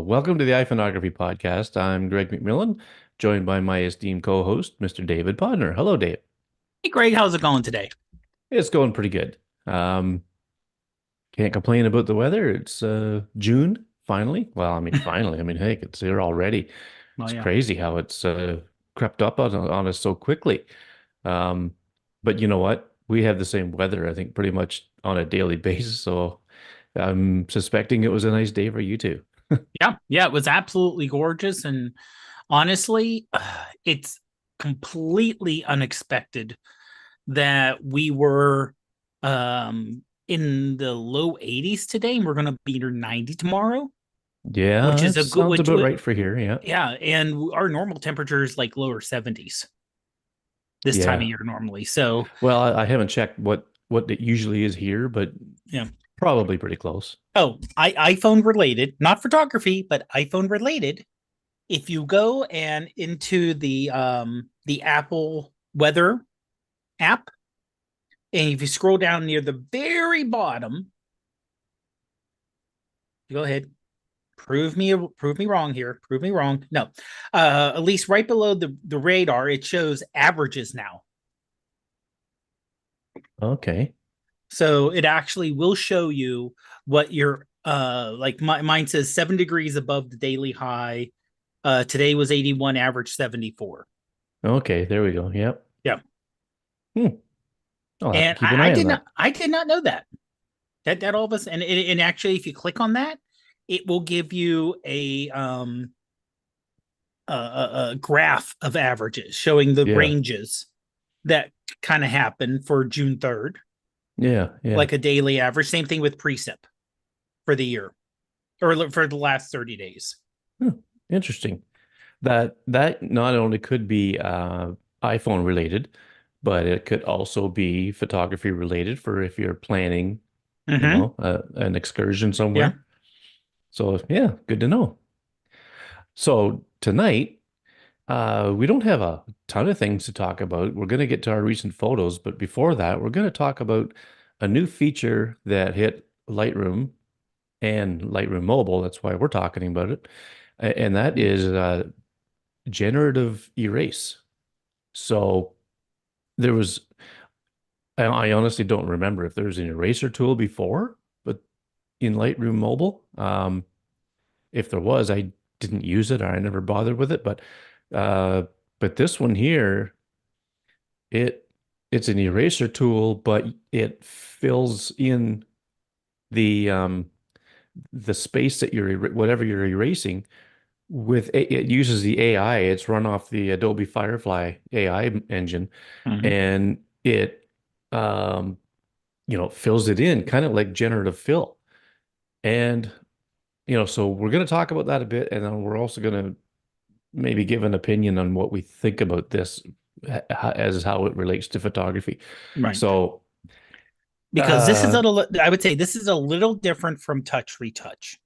welcome to the iPhoneography podcast. I'm Greg McMillan, joined by my esteemed co-host, Mr. David Podner. Hello, Dave. Hey Greg, how's it going today? It's going pretty good. Um, can't complain about the weather. It's June, finally. Well, I mean, finally. I mean, heck, it's here already. Oh It's yeah. crazy how it's crept up on us so quickly. Um, but you know what? We have the same weather, I think, pretty much on a daily basis. So I'm suspecting it was a nice day for you too. Yeah, it was absolutely gorgeous and honestly, it's completely unexpected that we were in the low 80s today and we're going to be near 90 tomorrow, which Yeah, is that a good sounds which about right for here. Yeah. yeah, and our normal temperature is like lower 70s this time of Yeah. year normally. So, Well, I haven't checked what it usually is here, but yeah. probably pretty close. Oh, iPhone related, not photography, but iPhone related. If you go and into the Apple weather app, and if you scroll down near the very bottom, go ahead, prove me wrong here, prove me wrong. No, at least right below the radar, it shows averages now. Okay. So it actually will show you what your like mine says 7 degrees above the daily high. Today was 81, average 74. Okay, there we go. Yep. Yeah. Hmm. I'll have to And keep an eye on that. I did not know that. That all of us and actually if you click on that, it will give you a graph of averages showing the Yeah. ranges that kind of happen for June 3rd, Yeah, yeah. like a daily average. Same thing with precip for the year or for the last 30 days. Hmm. Interesting. That not only could be iPhone related, but it could also be photography related for if you're planning, Mm-hmm. an excursion Yeah. somewhere. So yeah, good to know. So tonight, we don't have a ton of things to talk about. We're going to get to our recent photos, but before that, we're going to talk about a new feature that hit Lightroom and Lightroom Mobile. That's why we're talking about it. And that is generative erase. So there was, I honestly don't remember if there was an eraser tool before, but in Lightroom Mobile, if there was, I didn't use it or I never bothered with it. Uh, but this one here, It it's an eraser tool, but it fills in the the space that whatever you're erasing with it uses the AI. It's run off the Adobe Firefly AI engine, Mm-hmm. and it um fills it in kind of like generative fill. And so we're going to talk about that a bit, and then we're also going to maybe give an opinion on what we think about this as how it relates to photography. Right. So Because this is Uh, a little, I would say this is a little different from touch retouch,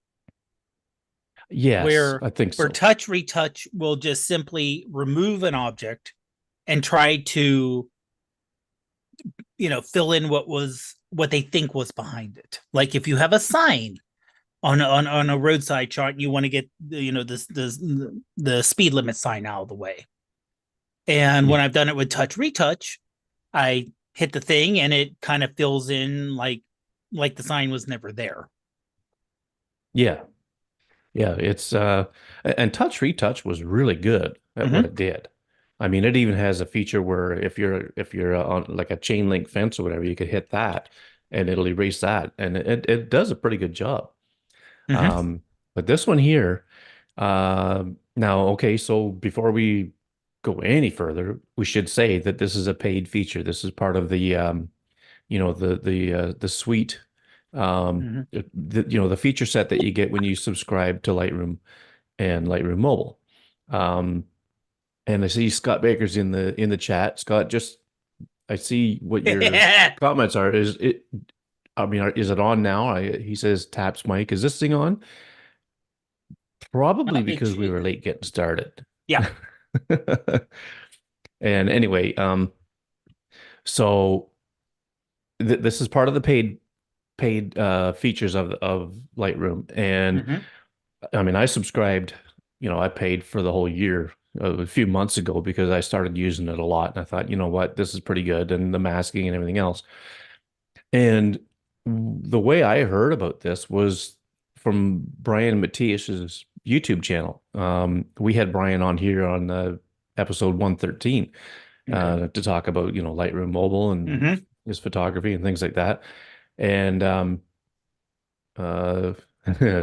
yes, where I think where so. touch retouch will just simply remove an object and try to fill in what they think was behind it. Like if you have a sign on a roadside chart and you want to get the speed limit sign out of the way. And Yeah, when I've done it with touch retouch, I hit the thing and it kind of fills in like the sign was never there. yeah, yeah. And touch retouch was really good at what Mm-hmm. it did. I mean, it even has a feature where if you're on like a chain link fence or whatever, you could hit that and it'll erase that, and it does a pretty good job. Mm-hmm. Um, but this one here, now, okay, so before we go any further, we should say that this is a paid feature. This is part of the suite, Mm-hmm. the feature set that you get when you subscribe to Lightroom and Lightroom Mobile. Um, and I see Scott Baker's in the chat. Scott, just I see what your comments are. Is it? I mean, is it on now? He says taps mic. Is this thing on? Probably because we were late getting started. Yeah. And anyway, so th this is part of the paid features of Lightroom, and Mm-hmm. I mean, I subscribed, I paid for the whole year a few months ago because I started using it a lot. And I thought, you know what, this is pretty good. And the masking and everything else. And the way I heard about this was from Brian Matthias's YouTube channel. We had Brian on here on episode 113 Okay. to talk about, Lightroom Mobile and Mm-hmm. his photography and things like that. And uh,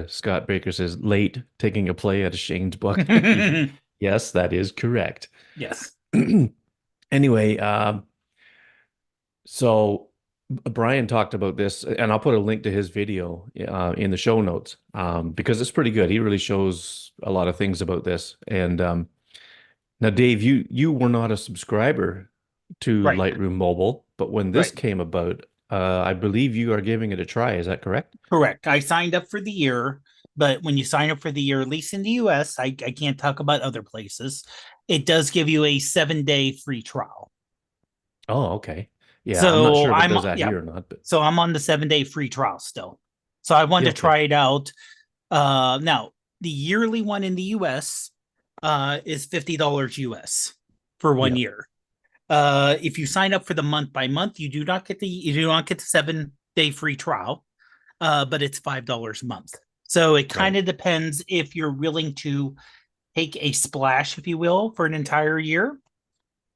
Scott Baker says, late taking a play at a Shane's book. Yes, that is correct. Yes. Anyway, so Brian talked about this, and I'll put a link to his video in the show notes because it's pretty good. He really shows a lot of things about this. And now, Dave, you were not a subscriber to Right. Lightroom Mobile, but when this Right. came about, I believe you are giving it a try. Is that correct? Correct. I signed up for the year, but when you sign up for the year, at least in the US, I can't talk about other places. It does give you a 7-day free trial. Oh, okay. Yeah, I'm not So sure if it I'm does that yeah. here or not, but So I'm on the 7-day free trial still. So I wanted yeah, to okay. try it out. Now the yearly one in the US is $50 US for one Yeah, year. If you sign up for the month by month, you do not get the 7-day free trial, but it's $5 a month. So it kind right. of depends if you're willing to take a splash, if you will, for an entire year.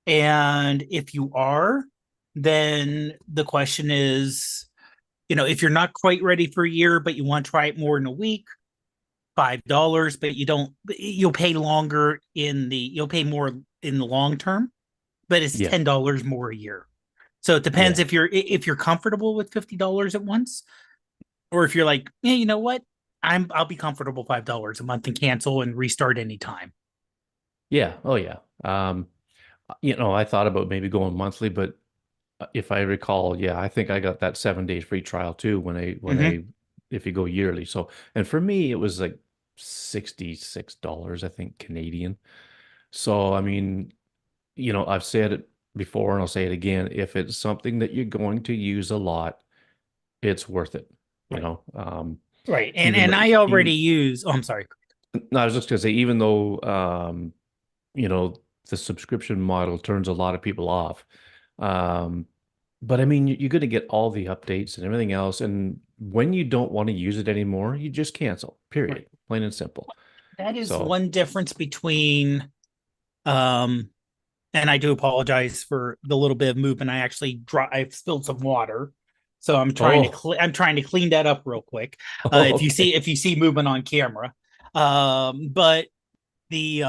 And if you are, then the question is, if you're not quite ready for a year, but you want to try it more in a week, $5, but you'll pay longer you'll pay more in the long term, but it's Yeah, $10 more a year. So it depends yeah, if you're comfortable with $50 at once, or if you're like, yeah, you know what, I'll be comfortable $5 a month and cancel and restart anytime. yeah. Oh, yeah. I thought about maybe going monthly, but if I recall, yeah, I think I got that 7 days free trial too Mm-hmm. if you go yearly. So, and for me, it was like $66, I think, Canadian. So, I mean, I've said it before and I'll say it again. If it's something that you're going to use a lot, it's worth it. You Right. know, Right. And even and though, I already even, use. Oh, I'm sorry. no, I was just gonna say, even though, you know, the subscription model turns a lot of people off. Um, but I mean, you're going to get all the updates and everything else. And when you don't want to use it anymore, you just cancel, Right. period. Plain and simple. That is So, one difference between um and I do apologize for the little bit of movement. I spilled some water. So oh, I'm trying to clean that up real quick. oh, If okay. you see movement on camera. But the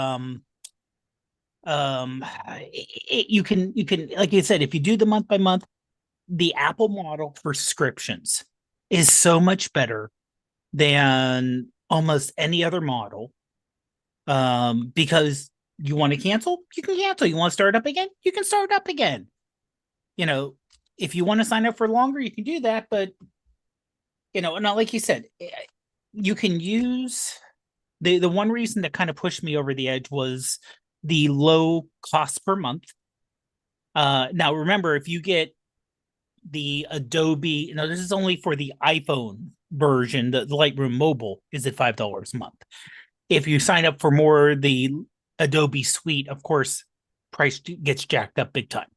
you can, like you said, if you do the month by month, the Apple model for subscriptions is so much better than almost any other model. Because you want to cancel, you can cancel. You want to start up again, you can start up again. You know, if you want to sign up for longer, you can do that. But not like you said, you can use the one reason that kind of pushed me over the edge was the low cost per month. Now remember, if you get the Adobe, this is only for the iPhone version. The Lightroom Mobile is at $5 a month. If you sign up for more the Adobe suite, of course, price gets jacked up big time.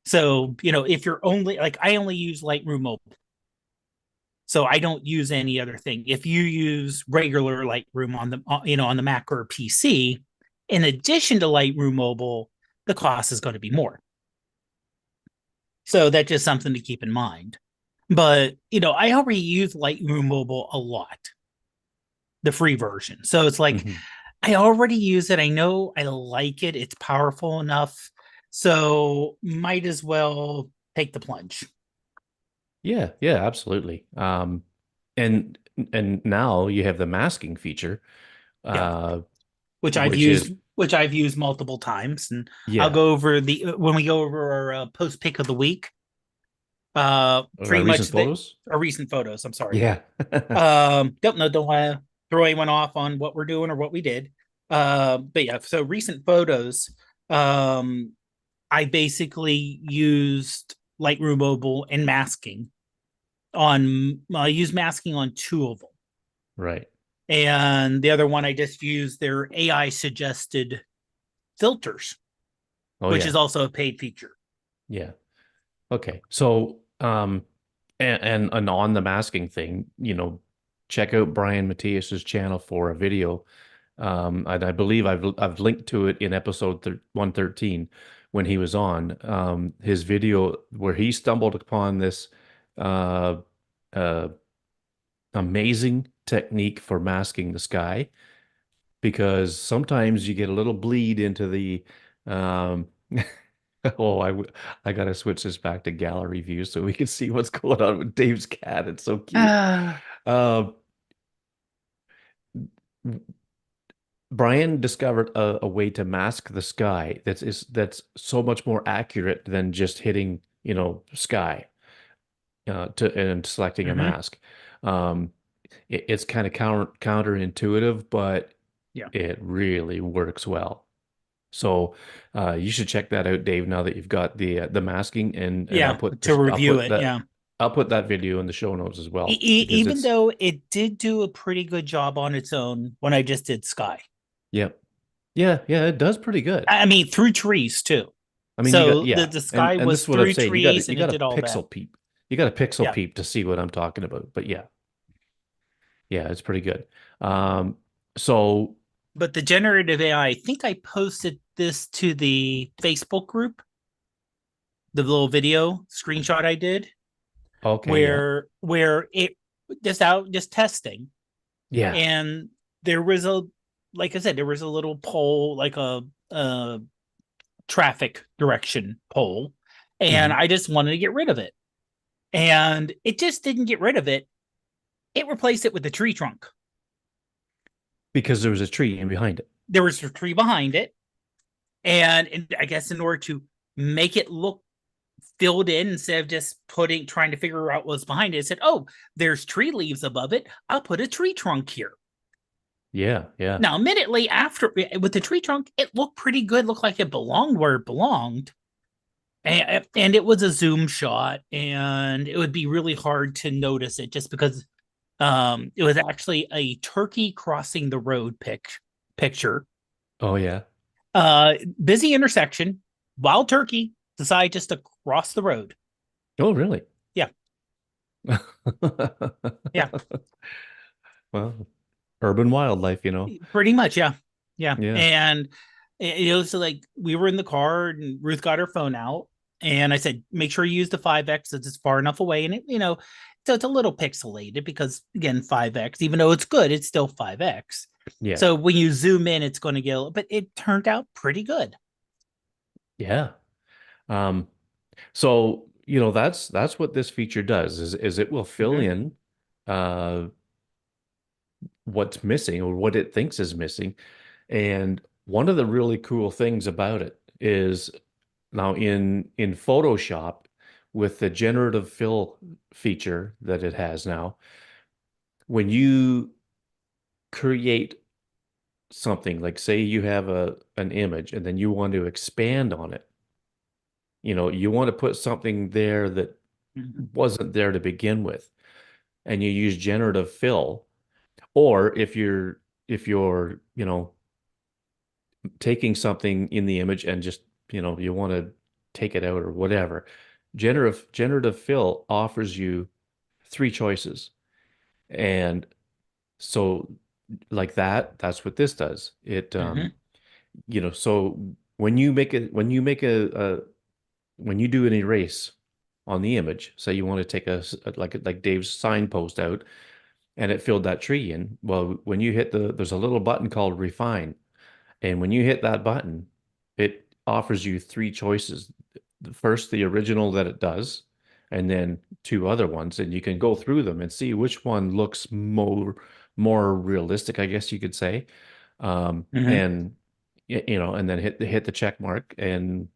So, if you're only like, I only use Lightroom Mobile. So I don't use any other thing. If you use regular Lightroom on the Mac or PC, in addition to Lightroom Mobile, the cost is going to be more. So that's just something to keep in mind. But, I already use Lightroom Mobile a lot, the free version. So it's like Mhm. I already use it. I know I like it. It's powerful enough. So might as well take the plunge. Yeah, yeah, absolutely. And and now you have the masking feature, Yeah. uh, Which I've which is used which I've used multiple times. And I'll yeah, go over the when we go over our post pick of the week, our pretty much recent photos. our recent photos. I'm sorry. Yeah. Don't want to throw anyone off on what we're doing or what we did. But yeah, so recent photos. Um, I basically used Lightroom Mobile and masking I use masking on two of them. Right. And the other one I just used their AI suggested filters, Oh which is yeah. also a paid feature. Yeah. Okay. So, and on the masking thing, check out Brian Matthias's channel for a video. And I believe I've linked to it in episode 113 when he was on his video where he stumbled upon this uh, uh, amazing technique for masking the sky because sometimes you get a little bleed into the um, oh, I gotta switch this back to gallery view so we can see what's going on with Dave's cat. It's so cute. Ah. Uh, Brian discovered a way to mask the sky that's so much more accurate than just hitting, sky to and selecting a Mm-hmm. mask. Um, it's kind of counterintuitive, but Yeah. it really works well. So you should check that out, Dave. Now that you've got the masking, and Yeah. To review it. Yeah. I'll put that video in the show notes as well because Even it's though it did do a pretty good job on its own when I just did Sky. yeah, yeah, it does pretty good. I mean, through trees too. I mean, you got So yeah, the and Sky and this was is what I'm through saying. trees You and it got to did all that. pixel peep. You got to pixel Yeah. peep to see what I'm talking about. But yeah, it's pretty good. Um, so But the generative AI, I think I posted this to the Facebook group, the little video screenshot I did, okay, yeah, where it just testing. yeah, And there was a like I said, there was a little pole, like a traffic direction pole. And hmm I just wanted to get rid of it. And it just didn't get rid of it. It replaced it with a tree trunk. because there was a tree in behind it. There was a tree behind it. And I guess in order to make it look filled in instead of just trying to figure out what's behind it, it said, oh, there's tree leaves above it. I'll put a tree trunk here. Yeah, yeah. Now, immediately after with the tree trunk, it looked pretty good, looked like it belonged where it belonged. And it was a zoom shot, and it would be really hard to notice it just because it was actually a turkey crossing the road picture. Oh yeah. Busy intersection, wild turkey decide just to cross the road. Oh really? Yeah, yeah, Well, urban wildlife. pretty much. Yeah, yeah. Yeah. And it was like we were in the car, and Ruth got her phone out, and I said, make sure you use the 5x, it's far enough away, and so it's a little pixelated because again, 5x, even though it's good, it's still 5x. Yeah. So when you zoom in, it's going to get, but it turned out pretty good. Yeah. Um, so, that's what this feature does is it will fill Mm-hmm. in uh what's missing or what it thinks is missing. And one of the really cool things about it is now in Photoshop with the generative fill feature that it has now, when you create something like say you have an image and then you want to expand on it, you want to put something there that Mm-hmm. wasn't there to begin with, and you use generative fill, or if you're taking something in the image and just you want to take it out or whatever, generative fill offers you three choices. And so like that's what this does. It Mm-hmm. so when you do an erase on the image, say you want to take like Dave's signpost out and it filled that tree in. Well, when you hit there's a little button called refine. And when you hit that button, it offers you three choices. First, the original that it does, and then two other ones, and you can go through them and see which one looks more realistic, I guess you could say. Mm-hmm. And and then hit the check mark, and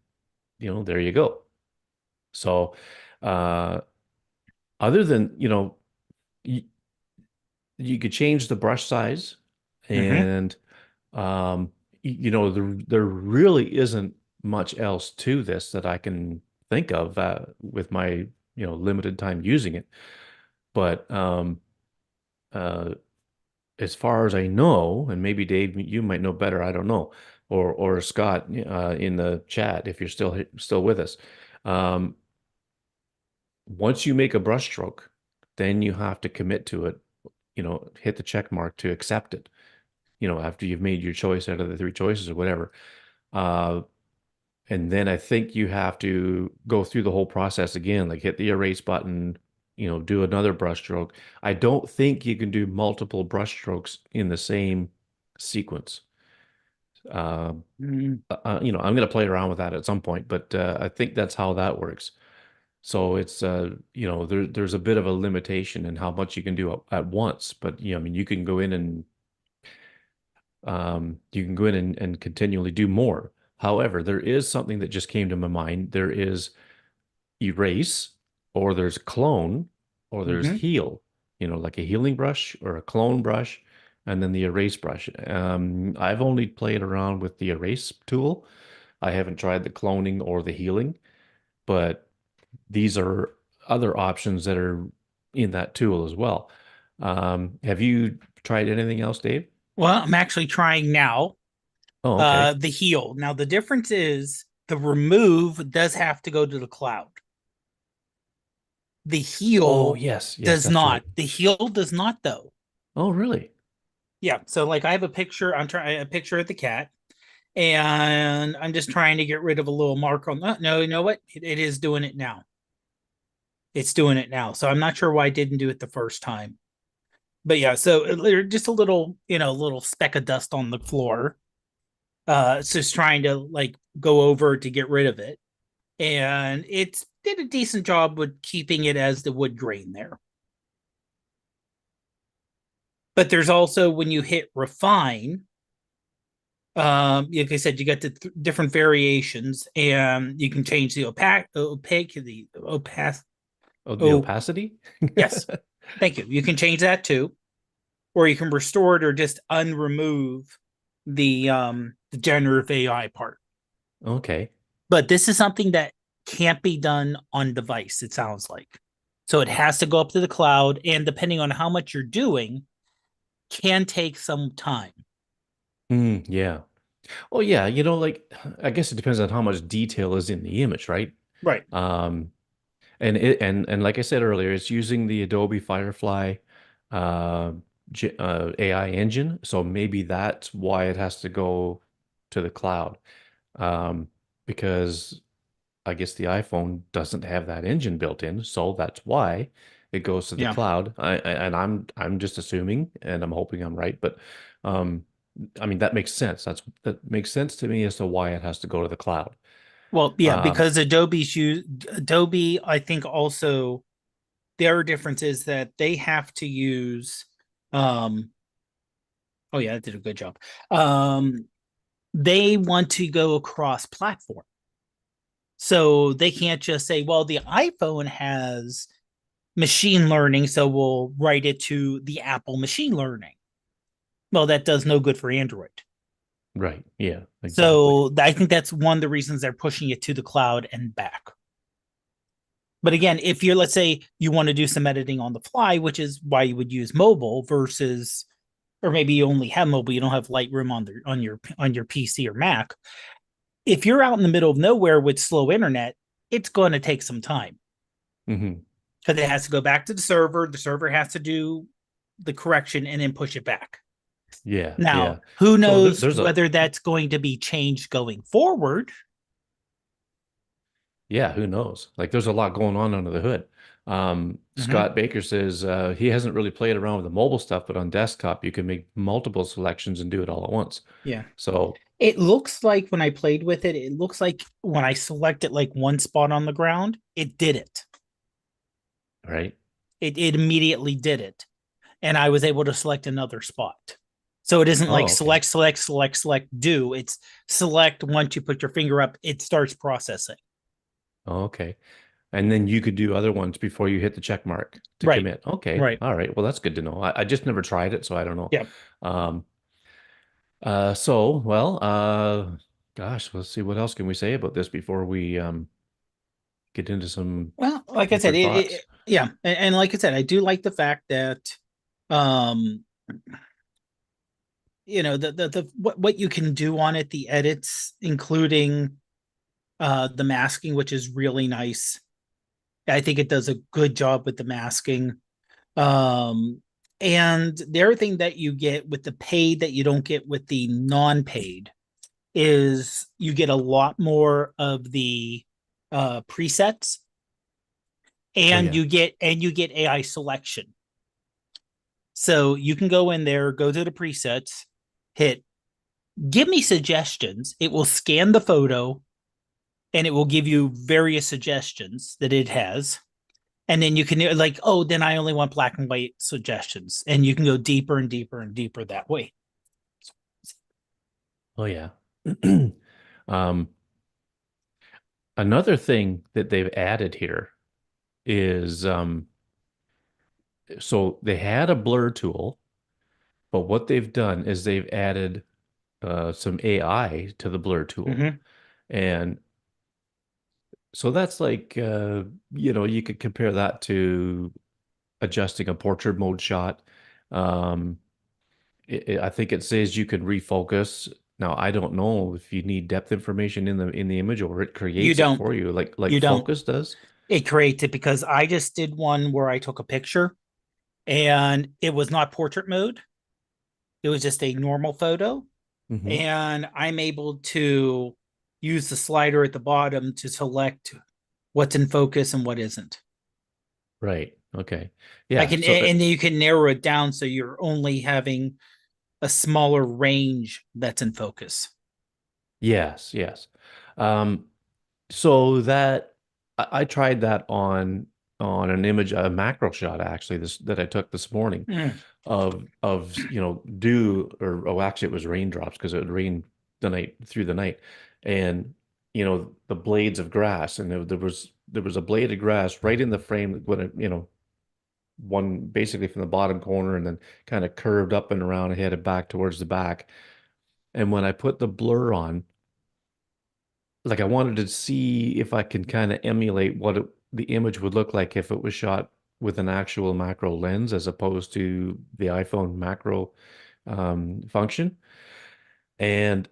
there you go. So, uh, other than you, you could change the brush size, Mm-hmm. and there really isn't much else to this that I can think of with my limited time using it. But uh, as far as I know, and maybe Dave, you might know better, I don't know, or Scott in the chat if you're still with us. Um, Once you make a brushstroke, then you have to commit to it, hit the check mark to accept it, after you've made your choice out of the three choices or whatever. Uh, and then I think you have to go through the whole process again, like hit the erase button, do another brushstroke. I don't think you can do multiple brushstrokes in the same sequence. Uh, Mm. I'm going to play around with that at some point, but I think that's how that works. So it's there's a bit of a limitation in how much you can do at once, but I mean you can go in and and continually do more. However, there is something that just came to my mind. There is erase, or there's clone, or there's Hmm. heal. Like a healing brush or a clone brush, and then the erase brush. I've only played around with the erase tool. I haven't tried the cloning or the healing, but these are other options that are in that tool as well. Have you tried anything else, Dave? Well, I'm actually trying now Oh, okay. the heal. Now the difference is the remove does have to go to the cloud. The Oh, heal yes, yes, does that's not. right. The heal does not though. Oh, really? Yeah. So like I have a picture. I'm trying a picture of the cat, and I'm just trying to get rid of a little mark on that. No, you know what? It is doing it now. It's doing it now. So I'm not sure why I didn't do it the first time. But yeah, so just a little, little speck of dust on the floor. It's just trying to like go over to get rid of it. And it's did a decent job with keeping it as the wood grain there. But there's also when you hit refine, like I said, you got the different variations, and you can change the opaque. Oh, the Oh, opacity? yes, thank you. You can change that too, or you can restore it or just unremove the generative AI part. Okay. But this is something that can't be done on device. It sounds like so it has to go up to the cloud, and depending on how much you're doing, can take some time. Yeah. Oh, yeah. Like I guess it depends on how much detail is in the image, right? Right. Um, and like I said earlier, it's using the Adobe Firefly uh, AI engine, so maybe that's why it has to go to the cloud. Um, because I guess the iPhone doesn't have that engine built in, so that's why it goes to the Yeah. cloud. And I'm just assuming, and I'm hoping I'm right, but um, I mean that makes sense. That makes sense to me as to why it has to go to the cloud. Well, yeah, Um, because Adobe, I think also their difference is that they have to use um oh yeah, that did a good job. They want to go across platform. So they can't just say, well, the iPhone has machine learning, so we'll write it to the Apple machine learning. Well, that does no good for Android. right. Yeah, exactly. So I think that's one of the reasons they're pushing it to the cloud and back. But again, if you're, let's say, you want to do some editing on the fly, which is why you would use mobile versus, or maybe you only have mobile, you don't have Lightroom on your PC or Mac. If you're out in the middle of nowhere with slow internet, it's going to take some time Hmm. because it has to go back to the server. The server has to do the correction and then push it back. Yeah, Now, yeah. who So knows there's a whether that's going to be changed going forward? Yeah, who knows? Like there's a lot going on under the hood. Mm-hmm. Scott Baker says he hasn't really played around with the mobile stuff, but on desktop you can make multiple selections and do it all at once. Yeah. So, It looks like when I played with it, it looks like when I selected like one spot on the ground, it did it. right? It immediately did it. And I was able to select another spot. So it isn't like Oh, okay. select, do. It's select once you put your finger up, it starts processing. Oh, okay. And then you could do other ones before you hit the check mark to Right. commit. Okay. Right. All right. Well, that's good to know. I just never tried it, so I don't know. Yeah. Um, so, well, gosh, let's see what else can we say about this before we get into some Well, like I said, deeper thoughts. yeah. And like I said, I do like the fact that um the what you can do on it, the edits, including the masking, which is really nice. I think it does a good job with the masking. Um, and the other thing that you get with the paid that you don't get with the non-paid is you get a lot more of the presets, Oh and yeah. you get AI selection. So you can go in there, go to the presets, hit give me suggestions. It will scan the photo and it will give you various suggestions that it has. And then you can like, oh, then I only want black and white suggestions. And you can go deeper and deeper and deeper that way. Oh yeah. Um, Another thing that they've added here is so they had a blur tool, but what they've done is they've added some AI to the blur tool. Mm-hmm. And so that's like you could compare that to adjusting a portrait mode shot. Um, I think it says you can refocus. Now, I don't know if you need depth information in the image or it You creates it don't. for you like You don't. Focus does. It creates it because I just did one where I took a picture and it was not portrait mode. It was just a normal photo. Hmm. And I'm able to use the slider at the bottom to select what's in focus and what isn't. Right. Okay. I Yeah. can, So and then you can narrow it down so you're only having a smaller range that's in focus. yes, yes. Um, so that I tried that on an image, a macro shot actually, this that I took this morning Mm. of dew or oh actually it was raindrops because it would rain the night through the night, and the blades of grass, and there was a blade of grass right in the frame when it one basically from the bottom corner and then kind of curved up and around and headed back towards the back. And when I put the blur on, like I wanted to see if I can kind of emulate the image would look like if it was shot with an actual macro lens as opposed to the iPhone macro function. And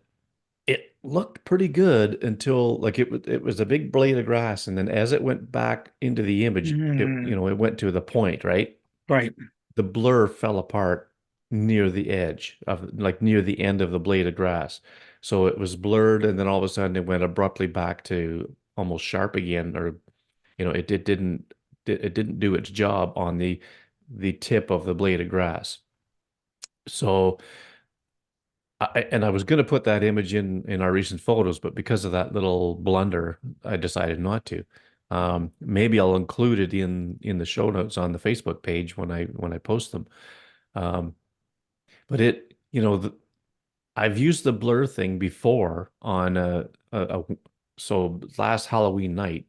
it looked pretty good until like it was a big blade of grass, and then as it went back into the image, Mm. it went to the point, right? Right. The blur fell apart near the edge of like near the end of the blade of grass. So it was blurred and then all of a sudden it went abruptly back to almost sharp again, or it didn't do its job on the tip of the blade of grass. So I was going to put that image in our recent photos, but because of that little blunder, I decided not to. Maybe I'll include it in the show notes on the Facebook page when I post them. Um, but I've used the blur thing before on so last Halloween night,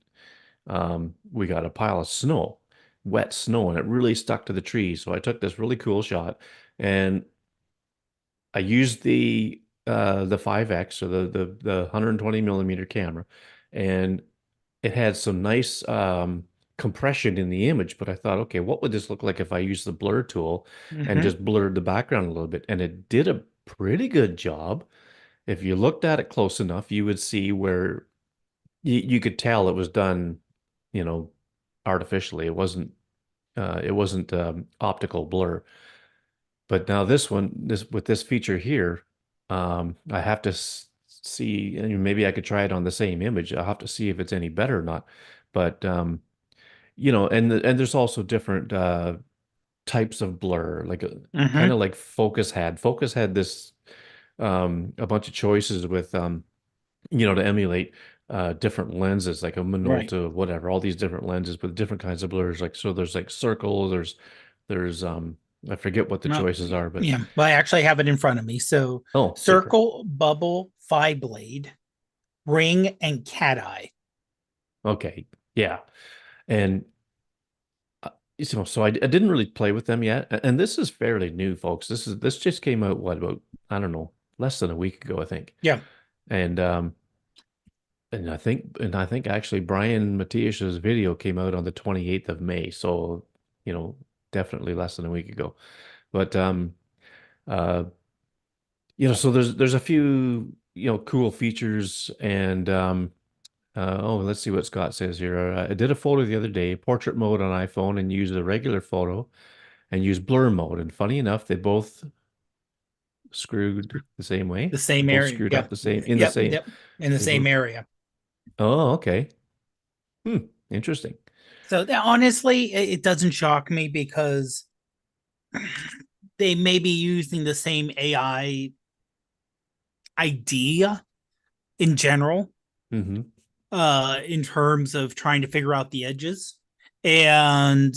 we got a pile of snow, wet snow, and it really stuck to the tree. So I took this really cool shot, and I used the 5X or the 120 millimeter camera, and it had some nice compression in the image. But I thought, okay, what would this look like if I used the blur tool and Mm-hmm. just blurred the background a little bit? And it did a pretty good job. If you looked at it close enough, you would see where you could tell it was done, you know, artificially. It wasn't optical blur. But now this one, this with this feature here, I have to see, and maybe I could try it on the same image. I'll have to see if it's any better or not. But and there's also different types of blur, like kind of Mm-hmm. like Focus had. Focus had this a bunch of choices with to emulate different lenses, like a Right. Minolta, whatever, all these different lenses with different kinds of blurs. Like so, there's like circle, there's I forget what the Well, choices are, but yeah. Well, I actually have it in front of me. So oh, super. circle, bubble, five blade, ring, and cat eye. Okay, yeah, and so I didn't really play with them yet, and this is fairly new, folks. This just came out what about I don't know less than a week ago, I think, Yeah. and and I think actually Brian Matthias's video came out on the 28th of May, so you know definitely less than a week ago. But uh So there's a few, cool features and let's see what Scott says here. I did a photo the other day, portrait mode on iPhone, and used a regular photo and used blur mode. And funny enough, they both screwed the same way. The They same both area. screwed up Yep. the same in the Yep. same. Yep. In the They same were. area. Oh, okay. Interesting. So honestly, it doesn't shock me because they may be using the same AI idea in general, Hmm. in terms of trying to figure out the edges. And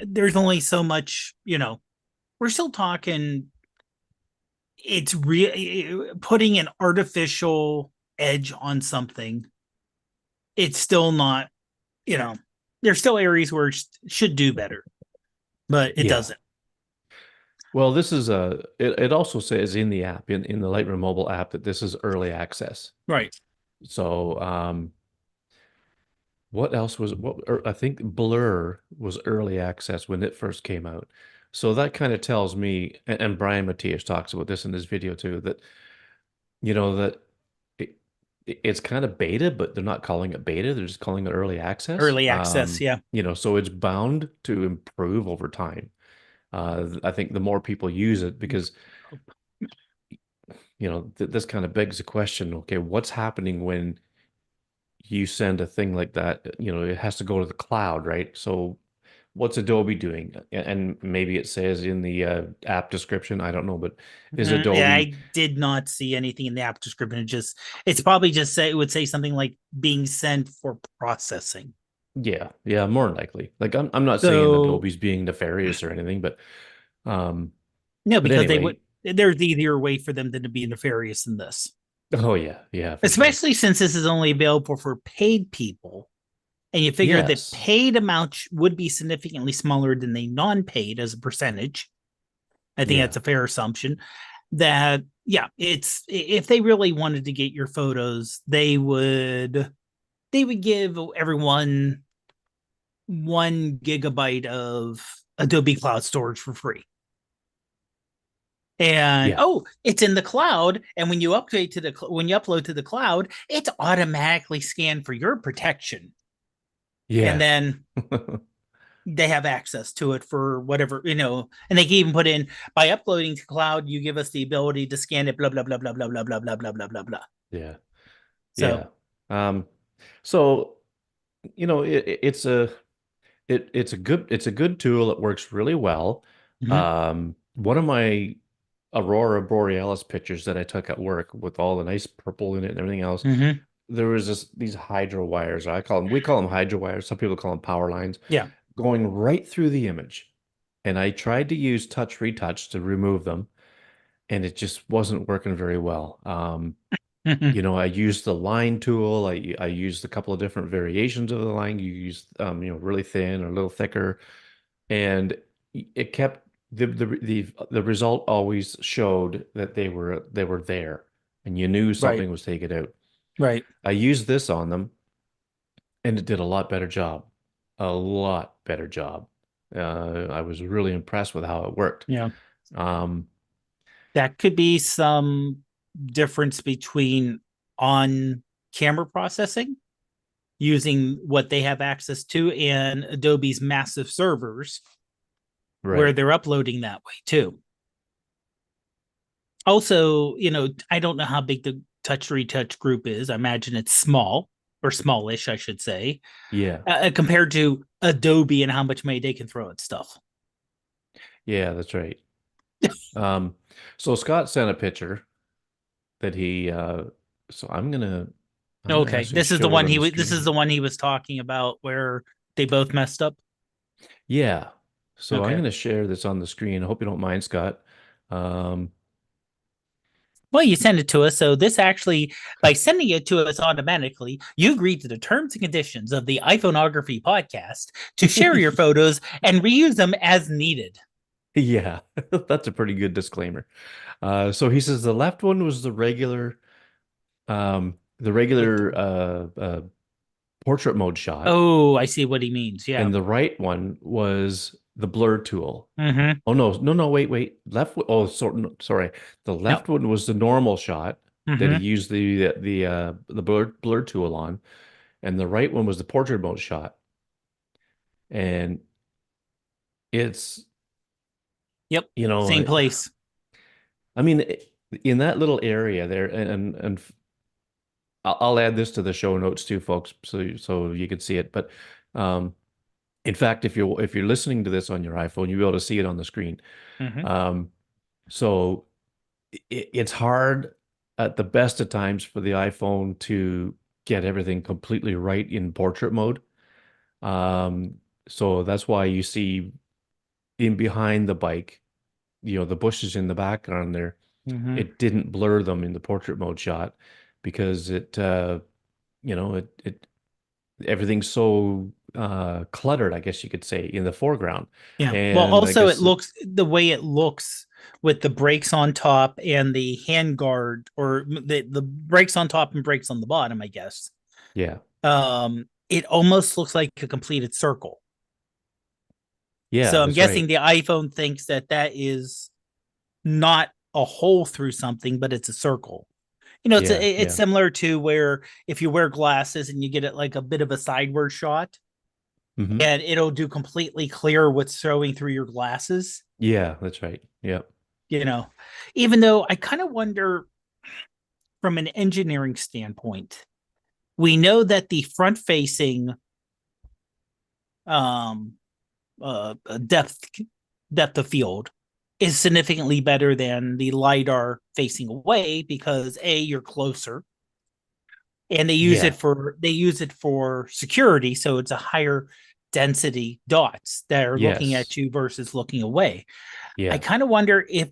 there's only so much, we're still talking, it's real putting an artificial edge on something. It's still not, you know, there's still areas where it should do better, but it Yeah. doesn't. Well, this is it also says in the app, in the Lightroom mobile app, that this is early access. Right. So, what else was I think Blur was early access when it first came out. So that kind of tells me, and Brian Matias talks about this in this video too, that that it, it's kind of beta, but they're not calling it beta, they're just calling it early access. Early access. Yeah. So it's bound to improve over time. I think the more people use it, because this kind of begs the question, okay, what's happening when you send a thing like that? It has to go to the cloud, right? So what's Adobe doing? And maybe it says in the app description, I don't know, but is Yeah, Adobe? I did not see anything in the app description. It's probably just say it would say something like being sent for processing. Yeah, yeah, more than likely. Like I'm not saying So Adobe's being nefarious or anything, um, no, but because they would. anyway, There's easier way for them than to be nefarious in this, oh yeah, yeah, for sure. especially since this is only available for paid people. And you figure that Yes, paid amount would be significantly smaller than the non-paid as a percentage. I think yeah, that's a fair assumption. That yeah, it's if they really wanted to get your photos, they would give everyone 1 gigabyte of Adobe Cloud storage for free. And yeah, oh, it's in the cloud. And when you upload to the cloud, it's automatically scanned for your protection. And yeah, then they have access to it for whatever, and they can even put in by uploading to cloud, you give us the ability to scan it, blah, blah, blah, blah, blah, blah, blah, blah, blah, blah, blah, blah. yeah, So, yeah. Um, so it's a good tool. It works really well. mm-hmm, One of my Aurora Borealis pictures that I took at work with all the nice purple in it and everything else, mm-hmm, there was these hydro wires. We call them hydro wires. Some people call them power lines, yeah. going right through the image. And I tried to use touch retouch to remove them, and it just wasn't working very well. Mm-hmm, I used the line tool. I used a couple of different variations of the line. You used really thin or a little thicker, and it kept the result always showed that they were there, and you knew right, something was taken out. right. I used this on them, and it did a lot better job, a lot better job. I was really impressed with how it worked. Yeah. Um, That could be some difference between on camera processing using what they have access to and Adobe's massive servers where right. they're uploading that way too. Also, I don't know how big the touch retouch group is. I imagine it's small or smallish, I should say, Yeah. compared to Adobe and how much money they can throw at stuff. Yeah, that's right. Um, so Scott sent a picture that he so I'm gonna Okay, actually show it on the this screen is the here. one he was talking about where they both messed up. Yeah. So I'm Okay. gonna share this on the screen. I hope you don't mind, Scott. Um, Well, you send it to us. So this actually, by sending it to us automatically, you agree to the terms and conditions of the iPhoneography podcast to share your photos and reuse them as needed. yeah, that's a pretty good disclaimer. So he says the left one was the With regular portrait mode shot, oh, I see what he means. Yeah. and the right one was the blur tool. Mm-hmm. Oh no, no, no, wait. Oh, sorry. The Yep. left one was the normal shot that he Mm-hmm. used the blur tool on, and the right one was the portrait mode shot. And it's, Yep. you know, Same place. I mean, in that little area there, and I'll add this to the show notes too, folks, so you can see it. But in fact, if you're listening to this on your iPhone, you'll be able to see it on the screen. Mm-hmm. Um, so it's hard at the best of times for the iPhone to get everything completely right in portrait mode. Um, so that's why you see in behind the bike, the bushes in the background there, Mm-hmm. it didn't blur them in the portrait mode shot because it everything's so cluttered, I guess you could say, in the foreground. Yeah. Well, And I also it guess, looks the way it looks with the brakes on top and the handguard, or the brakes on top and brakes on the bottom, I guess. yeah, It almost looks like a completed circle. yeah, So I'm that's guessing right. the iPhone thinks that that is not a hole through something, but it's a circle. Yeah, It's yeah. similar to where if you wear glasses and you get it like a bit of a sideward shot, Hmm. and it'll do completely clear what's showing through your glasses. Yeah, that's right. Yeah. You know, even though I kind of wonder from an engineering standpoint, we know that the front facing um, depth of field is significantly better than the lidar facing away because a you're closer, and Yeah. they use it for security, so it's a higher density dots that are looking Yes. at you versus looking away. I Yeah. kind of wonder if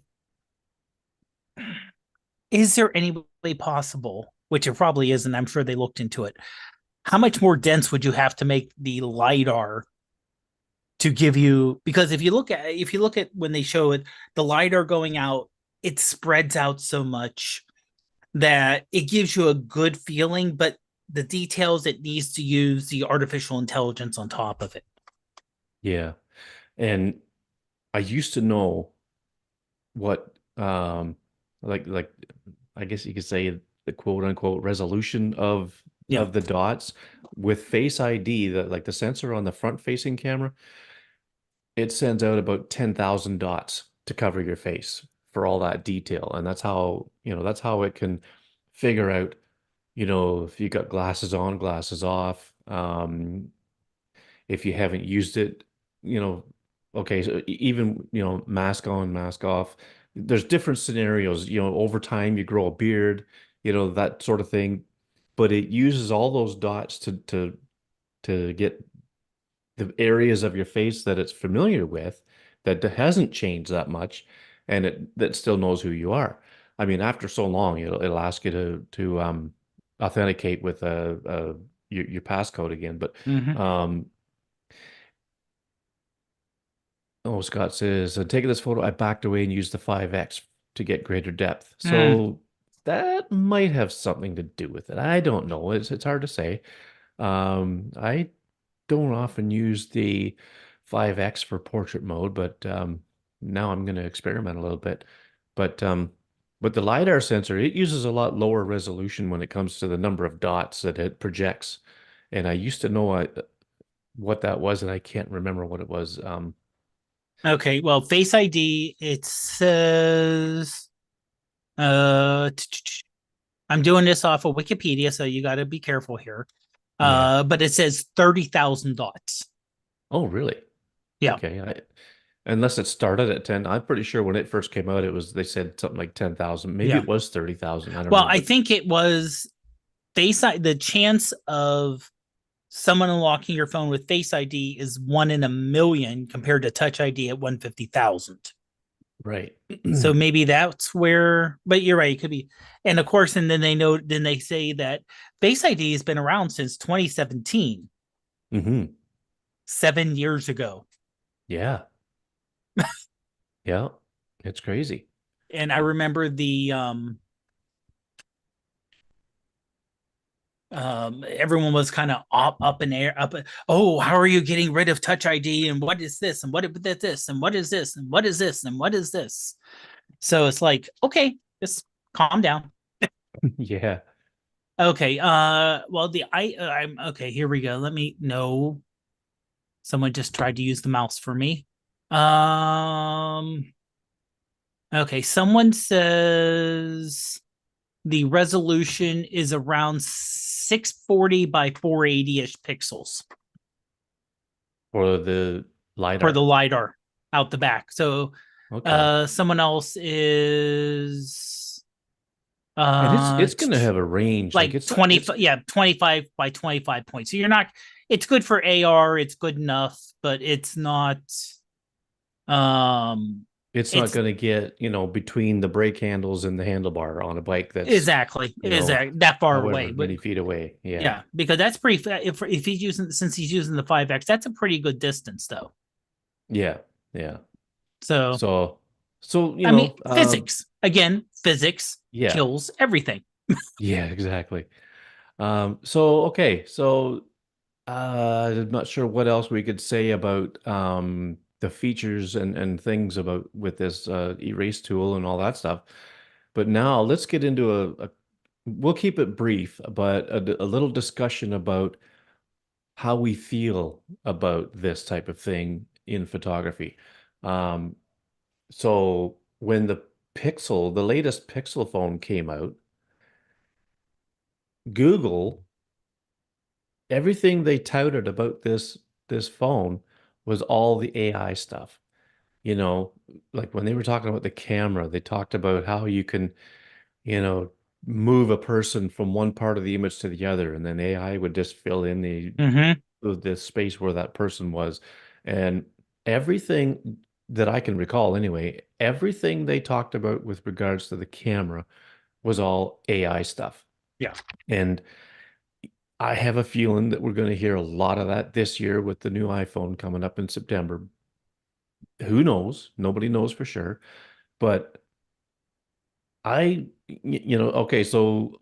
is there any way possible, which it probably isn't, I'm sure they looked into it, how much more dense would you have to make the lidar to give you, because if you look at when they show it, the lidar going out, it spreads out so much that it gives you a good feeling, but the details it needs to use the artificial intelligence on top of it. Yeah. And I used to know what like I guess you could say the quote unquote resolution Yeah. of the dots with Face ID, the sensor on the front facing camera, it sends out about 10,000 dots to cover your face for all that detail. And that's how it can figure out, if you got glasses on, glasses off, if you haven't used it, you know, okay, so even, mask on, mask off. There's different scenarios, over time you grow a beard, that sort of thing. But it uses all those dots to get the areas of your face that it's familiar with, that hasn't changed that much, and that still knows who you are. I mean, after so long, it'll ask you to authenticate with your passcode again. But Mm-hmm. um, oh, Scott says, taking this photo, I backed away and used the 5x to get greater depth. Mm. So that might have something to do with it. I don't know. It's hard to say. I don't often use the 5x for portrait mode, but now I'm going to experiment a little bit. But with the LiDAR sensor, it uses a lot lower resolution when it comes to the number of dots that it projects. And I used to know what that was, and I can't remember what it was. Okay, well, Face ID, it says I'm doing this off of Wikipedia, so you got to be careful here. Yeah. But it says 30,000 dots. Oh, really? Yeah, Okay. Unless it started at 10, I'm pretty sure when it first came out, they said something like 10,000. Maybe yeah. it was 30,000. I don't Well, know, I but think it was the chance of someone unlocking your phone with Face ID is 1 in a million compared to Touch ID at 150,000. right. So maybe that's where, but you're right, it could be. And of course, and then they say that Face ID has been around since 2017, Hmm. 7 years ago. Yeah. Yeah. It's crazy. And I remember everyone was kind of up in air. Oh, how are you getting rid of Touch ID? And what is this? And what is this? And what is this? And what is this? And what is this? So it's like, okay, just calm down. Yeah. Okay. Well, I'm okay. Here we go. Let me know. Someone just tried to use the mouse for me. Um. Okay. Someone says the resolution is around 640 by 480 ish pixels For the for the LiDAR. lidar out the back. So Okay. someone else is And it's uh it's gonna have a range. Like like it's not 20, it's yeah, 25 by 25 points. So you're not, it's good for AR, it's good enough, but it's not um it's not it's gonna get, between the brake handles and the handlebar on a bike that's, exactly that far however away. But many feet away. Yeah. yeah, because that's pretty if he's using, since he's using the 5X, that's a pretty good distance though. Yeah. Yeah. So So so, I mean, physics. Again, physics yeah. kills everything. Yeah, exactly. So okay, so I'm not sure what else we could say about the features and things about with this erase tool and all that stuff. But now let's get into we'll keep it brief, but a little discussion about how we feel about this type of thing in photography. Um, so when the latest Pixel phone came out, Google, everything they touted about this phone was all the AI stuff. You know, like when they were talking about the camera, they talked about how you can, you know, move a person from one part of the image to the other, and then AI would just fill in Mm-hmm. the space where that person was. And everything that I can recall anyway, everything they talked about with regards to the camera was all AI stuff. Yeah. And I have a feeling that we're going to hear a lot of that this year with the new iPhone coming up in September. Who knows? Nobody knows for sure. But okay, so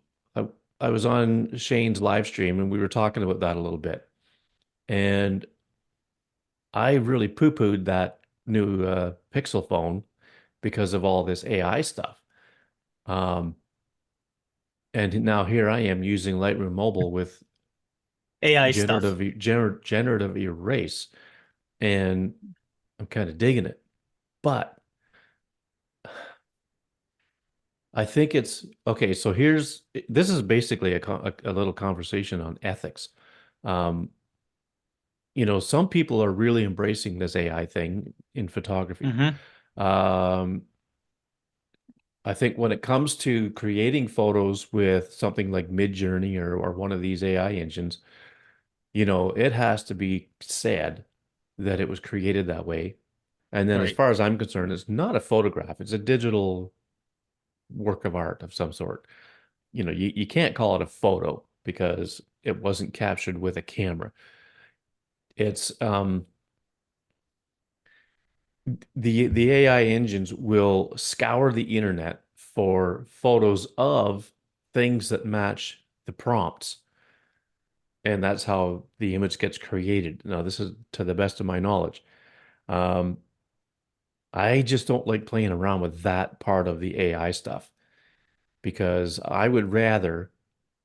I was on Shane's live stream and we were talking about that a little bit. And I really poo-pooed that new Pixel phone because of all this AI stuff. Um, and now here I am using Lightroom Mobile with AI stuff. generative erase, and I'm kind of digging it. But I think it's okay. So this is basically a little conversation on ethics. Um, some people are really embracing this AI thing in photography. Mm-hmm. Um, I think when it comes to creating photos with something like Midjourney or one of these AI engines, it has to be said that it was created that way. And then as Right. far as I'm concerned, it's not a photograph, it's a digital work of art of some sort. You can't call it a photo because it wasn't captured with a camera. It's the AI engines will scour the internet for photos of things that match the prompts, and that's how the image gets created. Now, this is to the best of my knowledge. Um, I just don't like playing around with that part of the AI stuff because I would rather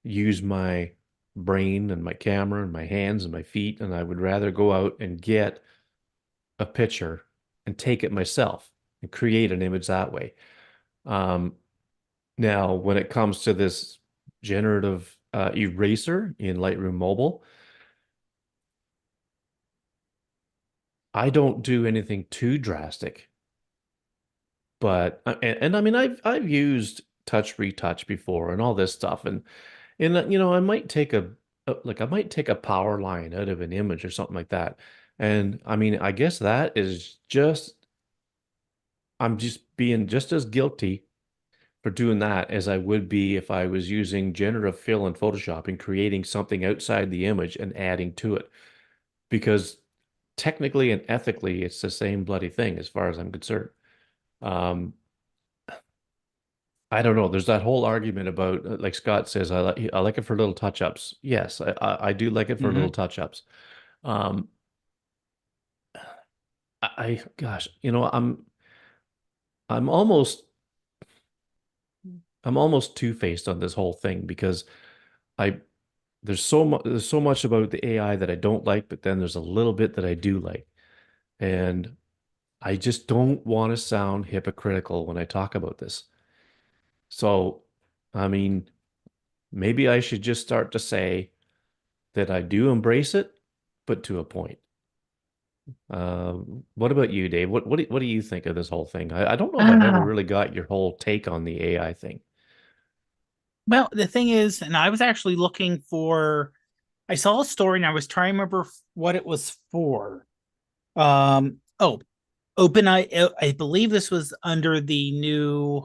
use my brain and my camera and my hands and my feet, and I would rather go out and get a picture and take it myself and create an image that way. Um, Now, when it comes to this generative eraser in Lightroom Mobile, I don't do anything too drastic, but and I mean I've used touch retouch before and all this stuff, and I might take I might take a power line out of an image or something like that. And I mean, I guess that is just I'm just being just as guilty for doing that as I would be if I was using generative fill in Photoshop and creating something outside the image and adding to it. Because technically and ethically, it's the same bloody thing as far as I'm concerned. Um, I don't know. There's that whole argument about, like Scott says, I like it for little touch-ups. Yes, I do like it for little Mm-hmm. touch-ups. Um, gosh, I'm almost I'm almost two-faced on this whole thing because I there's so much about the AI that I don't like, but then there's a little bit that I do like. And I just don't want to sound hypocritical when I talk about this. So, I mean, maybe I should just start to say that I do embrace it, but to a point. Uh, what about you, Dave? What do you think of this whole thing? I don't know if I've ever Ah, really got your whole take on the AI thing. well, the thing is, and I was actually looking for, I saw a story and I was trying to remember what it was for. Oh, OpenAI, I believe this was under the new,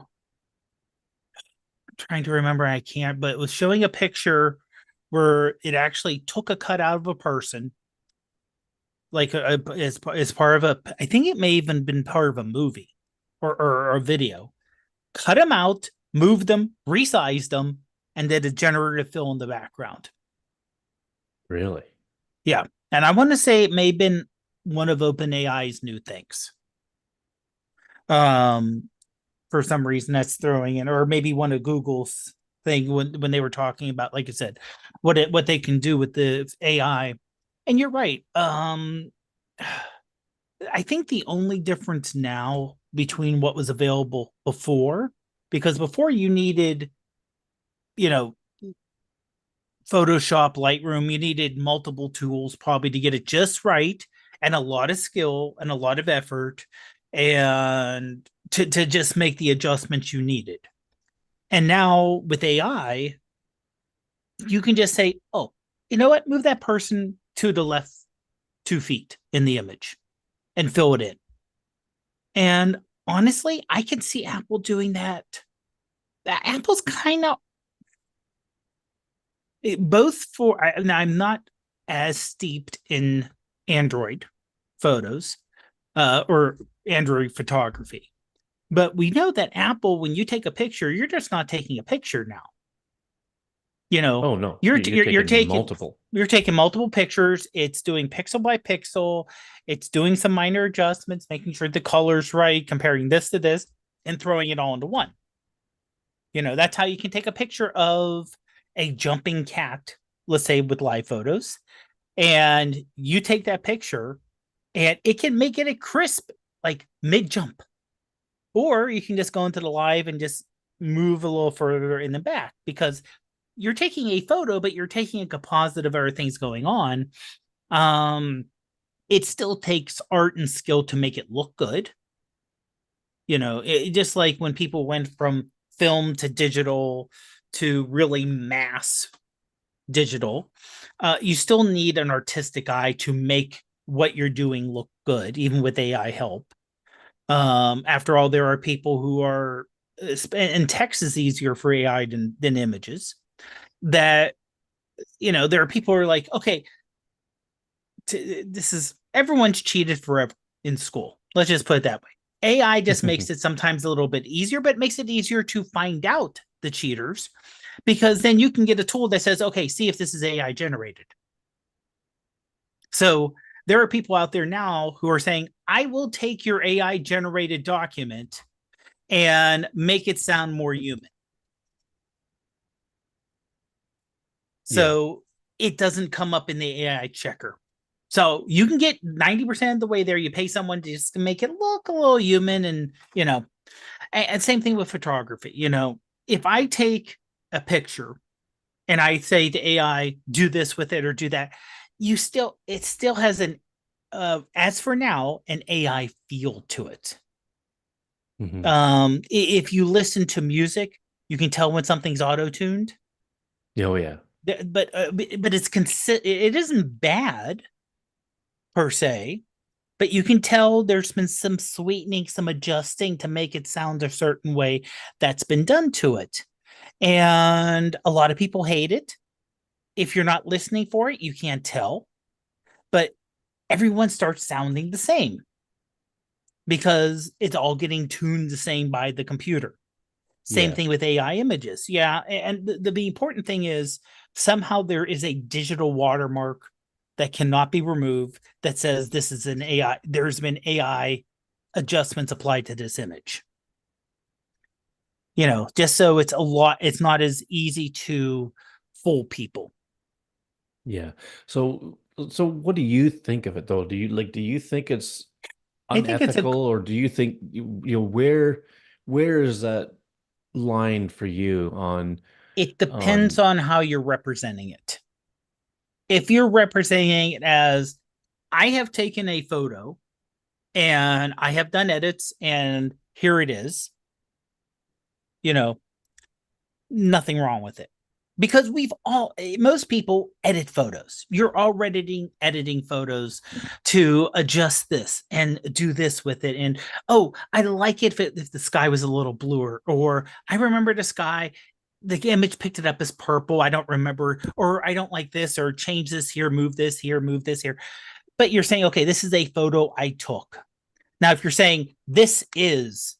I'm trying to remember, I can't, but it was showing a picture where it actually took a cut out of a person, like as part of a, I think it may even been part of a movie or a video, cut them out, moved them, resized them, and did a generative fill in the background. Really? Yeah. And I want to say it may have been one of OpenAI's new things. Um, for some reason that's throwing in, or maybe one of Google's thing when they were talking about, like I said, what they can do with the AI. And you're right. I think the only difference now between what was available before, because before you needed, you know, Photoshop, Lightroom, you needed multiple tools probably to get it just right, and a lot of skill and a lot of effort, and to just make the adjustments you needed. And now with AI, you can just say, oh, you know what? Move that person to the left 2 feet in the image and fill it in. And honestly, I can see Apple doing that. Apple's kind of both for, and I'm not as steeped in Android photos or Android photography, but we know that Apple, when you take a picture, you're just not taking a picture now. You know, Oh no, you're you're you're taking taking multiple. you're taking multiple pictures. It's doing pixel by pixel. It's doing some minor adjustments, making sure the color's right, comparing this to this, and throwing it all into one. You know, that's how you can take a picture of a jumping cat, let's say with live photos, and you take that picture and it can make it a crisp, like mid jump. Or you can just go into the live and just move a little further in the back because you're taking a photo, but you're taking a composite of everything's going on. Um, it still takes art and skill to make it look good. You know, just like when people went from film to digital to really mass digital, you still need an artistic eye to make what you're doing look good, even with AI help. After all, there are people who are, and text is easier for AI than images. That, you know, there are people who are like, okay, this is, everyone's cheated forever in school. Let's just put it that way. AI just makes it sometimes a little bit easier, but makes it easier to find out the cheaters because then you can get a tool that says, okay, see if this is AI generated. So there are people out there now who are saying, I will take your AI generated document and make it sound more human. Yeah. So it doesn't come up in the AI checker. So you can get 90% of the way there. You pay someone just to make it look a little human. And, you know, and same thing with photography. You know, if I take a picture and I say to AI, do this with it or do that, it still has an, as for now, an AI feel to it. Hmm. If you listen to music, you can tell when something's auto tuned. Oh yeah. But it isn't bad per se, but you can tell there's been some sweetening, some adjusting to make it sound a certain way that's been done to it. And a lot of people hate it. If you're not listening for it, you can't tell. But everyone starts sounding the same because it's all getting tuned the same by the computer. Same Yeah. thing with AI images. Yeah. And the important thing is somehow there is a digital watermark that cannot be removed that says this is an AI. There's been AI adjustments applied to this image. Just so it's not as easy to fool people. Yeah. So what do you think of it though? Do you think it's I think it's a unethical, or do you think where is that line for you it depends on on how you're representing it. If you're representing it as I have taken a photo and I have done edits and here it is, you know, nothing wrong with it. Because most people edit photos. You're already editing photos to adjust this and do this with it. And oh, I like it if the sky was a little bluer, or I remember the sky, the image picked it up as purple. I don't remember, or I don't like this, or change this here, move this here, move this here. But you're saying, okay, this is a photo I took. Now, if you're saying this is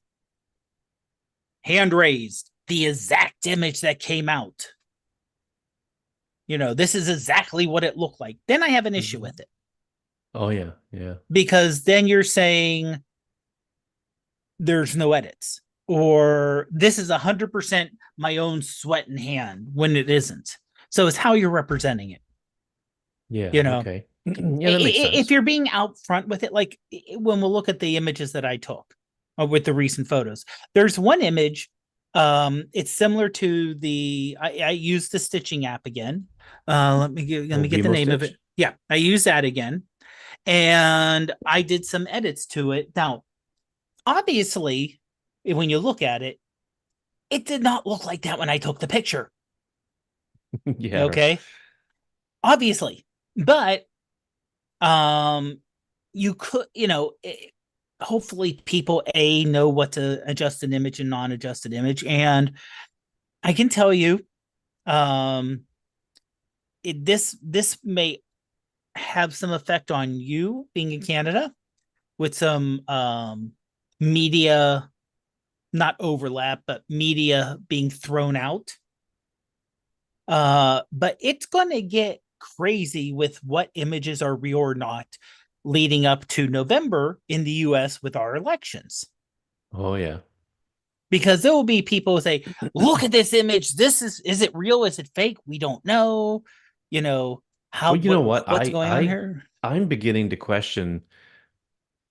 hand raised, the exact image that came out, this is exactly what it looked like, then I have an issue Mhm. with it. Oh yeah, yeah. Because then you're saying there's no edits, or this is 100% my own sweat and hand when it isn't. So it's how you're representing it. Yeah, You know, okay. Yeah, that makes if sense. you're being out front with it, like when we'll look at the images that I took with the recent photos, there's one image. It's similar to I used the stitching app again. Let Oh, me get the Vimo name of it. Stitch? Yeah, I use that again, and I did some edits to it. Now, obviously, when you look at it, it did not look like that when I took the picture. Yeah. Okay, obviously, but um you could hopefully people know what to adjust an image and non-adjusted image, and I can tell you um this may have some effect on you being in Canada with some media, not overlap, but media being thrown out. But it's going to get crazy with what images are real or not leading up to November in the US with our elections. Oh yeah. Because there will be people who say, look at this image. Is it real? Is it fake? We don't know. You know, how Well, you know what? what's going on here? I'm beginning to question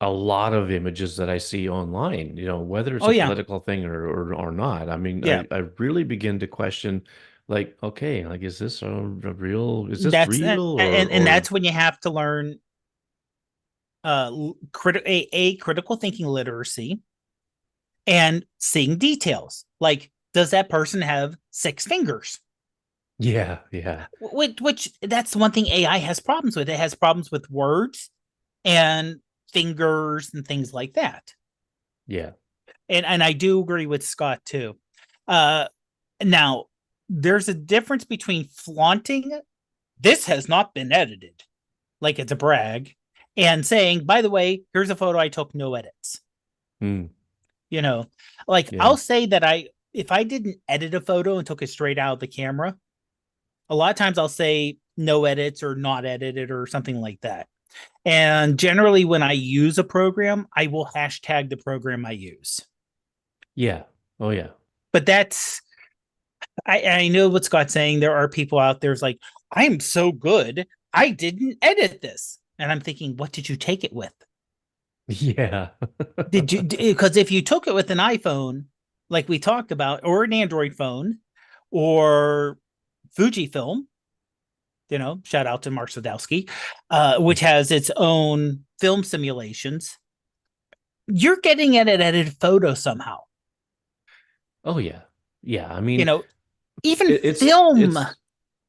a lot of images that I see online, whether it's Oh a yeah. political thing or not. I mean, Yeah. I really begin to question, like, okay, like, is this That's real and or that's when you have to learn critical thinking literacy and seeing details. Like, does that person have six fingers? yeah, yeah, Which that's one thing AI has problems with. It has problems with words and fingers and things like that. yeah, And I do agree with Scott too. Uh, Now, there's a difference between flaunting this has not been edited, like it's a brag, and saying, by the way, here's a photo I took, no edits. mm, You know, like yeah, I'll say that if I didn't edit a photo and took it straight out of the camera, a lot of times I'll say no edits or not edited or something like that. And generally, when I use a program, I will hashtag the program I use. yeah, oh yeah, But I know what Scott's saying. There are people out there's like, I'm so good. I didn't edit this. And I'm thinking, what did you take it with? yeah, Did you, because if you took it with an iPhone, like we talked about, or an Android phone, or Fujifilm, shout out to Mark Sadowski, which has its own film simulations, you're getting an edited photo somehow. oh yeah, yeah. I You mean, know, even it, film it's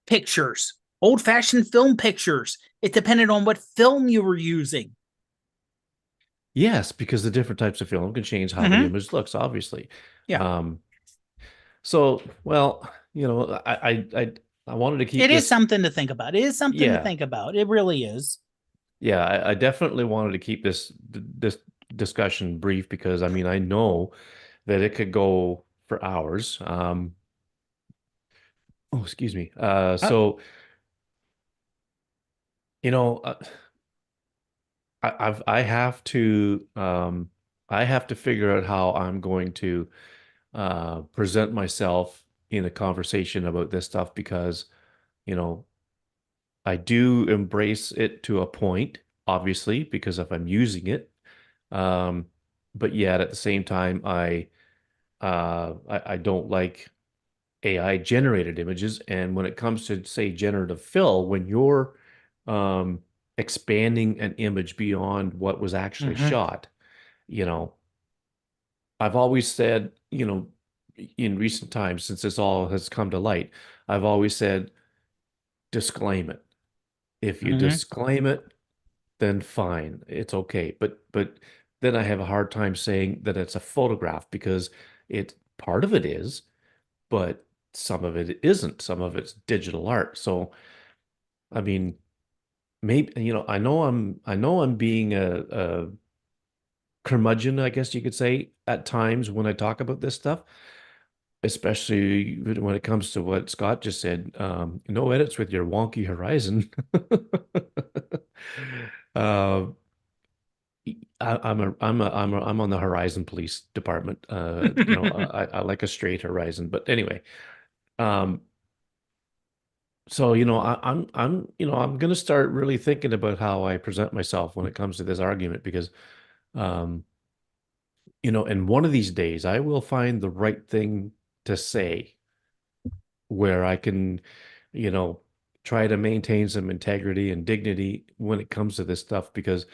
pictures, old fashioned film pictures, it depended on what film you were using. yes, because the different types of film can change how the Mm-hmm. image looks, obviously. Yeah. Um, so, well, I wanted to keep It is this. something to think about. It is something to Yeah, think about. It really is. yeah, I definitely wanted to keep this discussion brief because I mean I know that it could go for hours. Oh, excuse me. Uh, So you know, I have to I have to figure out how I'm going to present myself in a conversation about this stuff because you know I do embrace it to a point, obviously, because if I'm using it, um, but yet at the same time, I don't like AI generated images. And when it comes to say generative fill, when you're um, expanding an image beyond what was actually mhm. shot, you know, I've always said, you know, in recent times, since this all has come to light, I've always said, disclaim it. If you Mhm. disclaim it, then fine, it's okay. But then I have a hard time saying that it's a photograph because it part of it is, but some of it isn't. Some of it's digital art. So I mean, maybe I know I'm being a curmudgeon, I guess you could say, at times when I talk about this stuff, especially when it comes to what Scott just said. No edits with your wonky horizon. uh, I'm on the Horizon Police Department. I like a straight horizon, but anyway. Um, so I'm gonna start really thinking about how I present myself when it comes to this argument because, um, and one of these days I will find the right thing to say where I can, you know, try to maintain some integrity and dignity when it comes to this stuff because,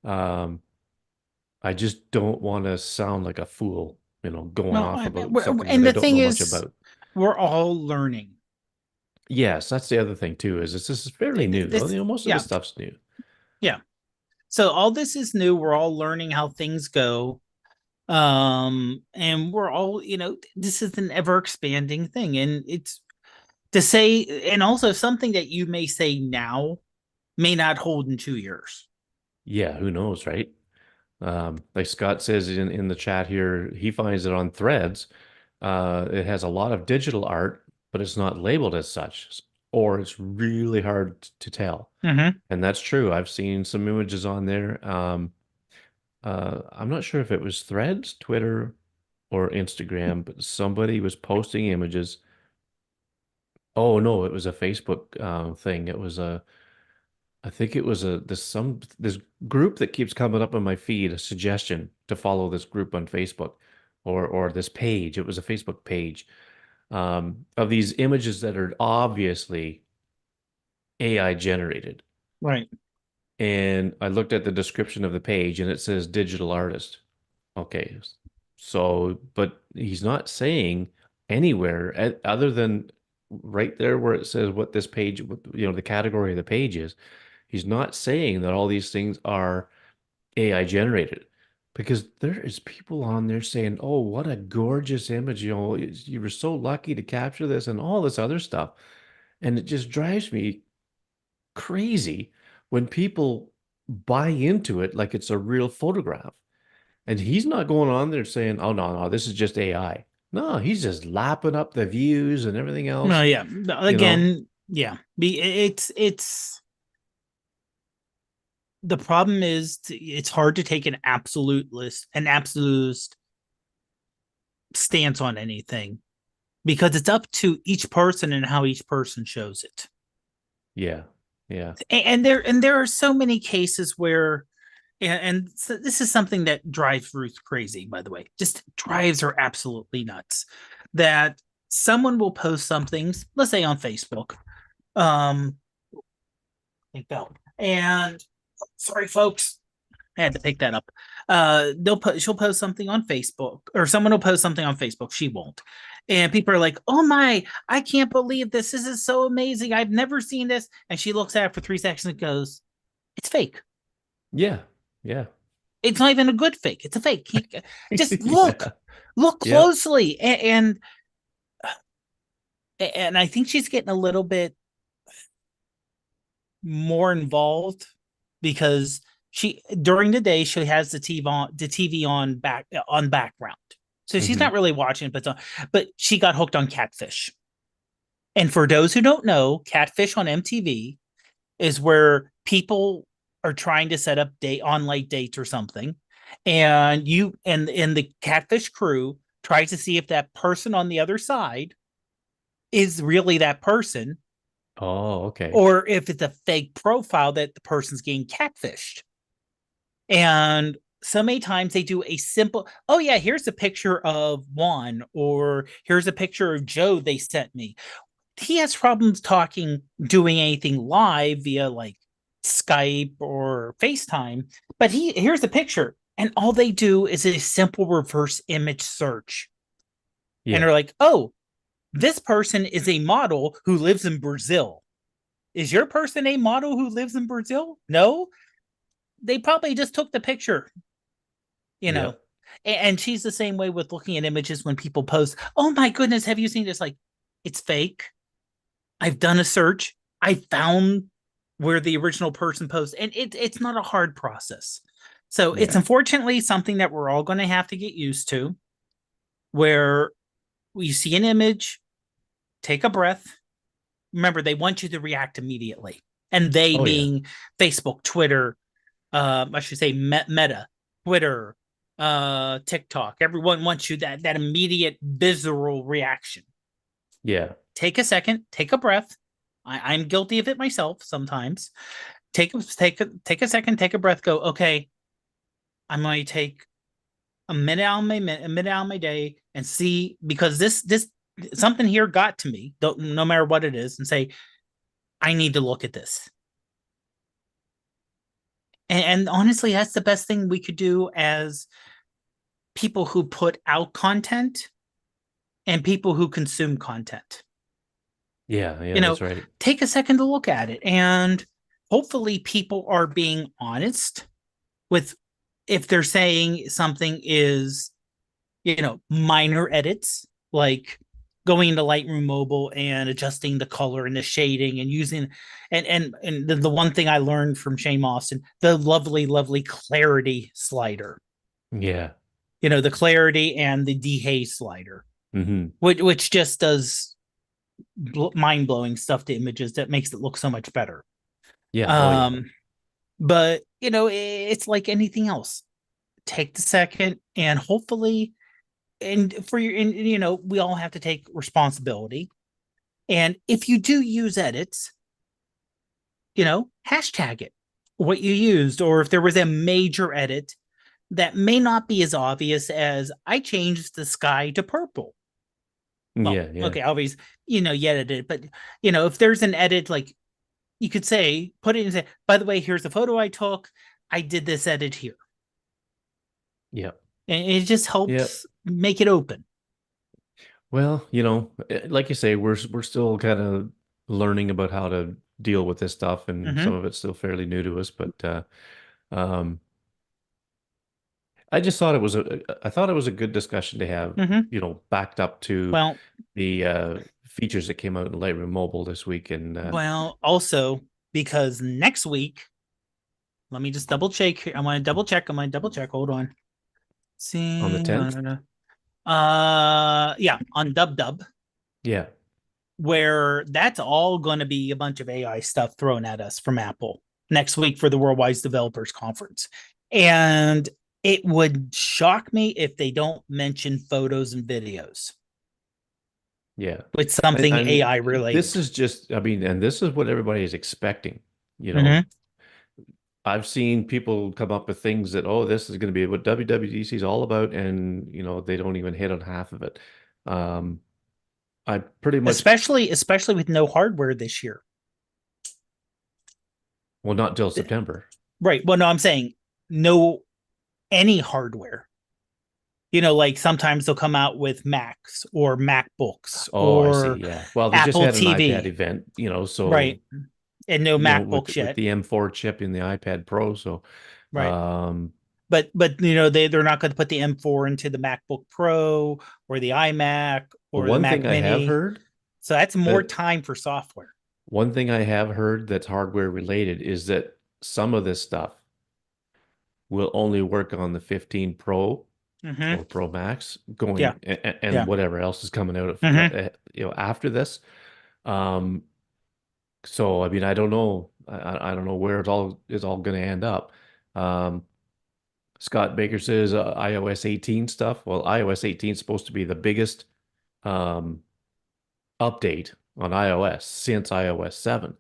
um, I just don't want to sound like a fool, going Well, off about something that and I the don't thing know much is, about. we're all learning. Yes, that's the other thing too, is this is fairly new. This, Most of this yeah, stuff's new. yeah. So all this is new. We're all learning how things go. And we're all, this is an ever expanding thing. And it's to say, and also something that you may say now may not hold in 2 years. Yeah, who knows, right? Like Scott says in the chat here, he finds it on Threads. It has a lot of digital art, but it's not labeled as such, or it's really hard to tell. Mm-hmm. And that's true. I've seen some images on there. I'm not sure if it was Threads, Twitter, or Instagram, but somebody was posting images. Oh no, it was a Facebook thing. I think it was this group that keeps coming up on my feed, a suggestion to follow this group on Facebook or this page. It was a Facebook page of these images that are obviously AI generated. Right. And I looked at the description of the page and it says digital artist. Okay. So, but he's not saying anywhere other than right there where it says what this page, the category of the page is. He's not saying that all these things are AI generated because there is people on there saying, "Oh, what a gorgeous image, you were so lucky to capture this and all this other stuff." And it just drives me crazy when people buy into it like it's a real photograph. And he's not going on there saying, "Oh no, no, this is just AI." No, he's just lapping up the views and everything else, Well, yeah. you know. Again, yeah. It's the problem is it's hard to take an absolute stance on anything because it's up to each person and how each person shows it. Yeah. Yeah. And there are so many cases where and so this is something that drives Ruth crazy, by the way, just drives her absolutely nuts, that someone will post something, let's say on Facebook, um I fell, and sorry folks, I had to pick that up. She'll post something on Facebook, or someone will post something on Facebook. She won't. And people are like, "Oh my, I can't believe this. This is so amazing. I've never seen this." And she looks at it for 3 seconds and goes, "It's fake. Yeah. Yeah. It's not even a good fake. It's a fake. Just Yeah. look Yep. closely." And I think she's getting a little bit more involved because she during the day she has the TV on background. So she's Hmm. not really watching it, but she got hooked on Catfish. And for those who don't know, Catfish on MTV is where people are trying to set up date online dates or something, and the Catfish crew tries to see if that person on the other side is really that person, Oh, okay. or if it's a fake profile that the person's getting catfished. And so many times they do a simple, oh yeah, here's a picture of Juan, or here's a picture of Joe they sent me. He has problems doing anything live via like Skype or FaceTime, but here's a picture. And all they do is a simple reverse image search. And Yeah. they're like, oh, this person is a model who lives in Brazil. Is your person a model who lives in Brazil? No. They probably just took the picture, you know. Yep. And she's the same way with looking at images when people post, oh my goodness, have you seen this? Like, it's fake. I've done a search. I found where the original person posts, and it's not a hard process. So it's Yeah. unfortunately something that we're all going to have to get used to, where you see an image, take a breath. Remember, they want you to react immediately. And they Oh, yeah. being Facebook, Twitter, I should say Meta, Twitter, TikTok. Everyone wants you that immediate visceral reaction. Yeah. Take a second, take a breath. I'm guilty of it myself sometimes. Take a second, take a breath. Go, okay. I'm going to take a minute out of my day and see, because this something here got to me. Don't, no matter what it is, and say I need to look at this. And honestly, that's the best thing we could do as people who put out content and people who consume content. Yeah. Yeah. You know, That's right. take a second to look at it. And hopefully, people are being honest with if they're saying something is, minor edits, like going into Lightroom Mobile and adjusting the color and the shading and using, and the one thing I learned from Shane Austin, the lovely clarity slider, Yeah. the clarity and the dehaze slider, Hmm. which just does mind blowing stuff to images that makes it look so much better. Yeah. Oh, yeah. Um, but it's like anything else. Take the second and hopefully, and for your, and, we all have to take responsibility. And if you do use edits, hashtag it what you used, or if there was a major edit that may not be as obvious as I changed the sky to purple. Well, Yeah. Yeah. okay, obviously, you edited it, but if there's an edit, like you could say, put it and say, by the way, here's the photo I took. I did this edit here. Yeah. And it just Yeah. helps make it open. Well, like you say, we're still kind of learning about how to deal with this stuff, and some Mm-hmm. of it's still fairly new to us. But um, I just thought I thought it was a good discussion to have, Mm-hmm. backed up to Well, the features that came out in Lightroom Mobile this week, and also because next week, let me just double check. I want to double check. I'm going to double check. Hold on. on the See, 10th. yeah, on Dub Dub, Yeah. where that's all going to be a bunch of AI stuff thrown at us from Apple next week for the Worldwide Developers Conference. And it would shock me if they don't mention photos and videos Yeah. with something And AI this related. is just, I mean, and this is what everybody is expecting. You know, Mm-hmm. I've seen people come up with things that, oh, this is going to be what WWDC is all about, and they don't even hit on half of it. Um, I pretty much, Especially with no hardware this year. well, not till September. Right. Well, no, I'm saying no any hardware. Like sometimes they'll come out with Macs or MacBooks Oh, I see. or Yeah. Well, they just Apple had an iPad TV. event, so Right. And no with MacBooks with yet. the M4 chip in the iPad Pro, so Right. um, But they're not going to put the M4 into the MacBook Pro or the iMac or the one thing Mac I have Mini. heard So that's more that time for software. one thing I have heard that's hardware related is that some of this stuff will only work on the 15 Pro, Hmm. 12 Pro Max Yeah. going and Yeah. whatever else is coming out of Hmm. after this. Um, so I mean, I don't know. I don't know where it all is all going to end up. Um, Scott Baker says iOS 18 stuff. Well, iOS 18 is supposed to be the biggest um, update on iOS since iOS 7.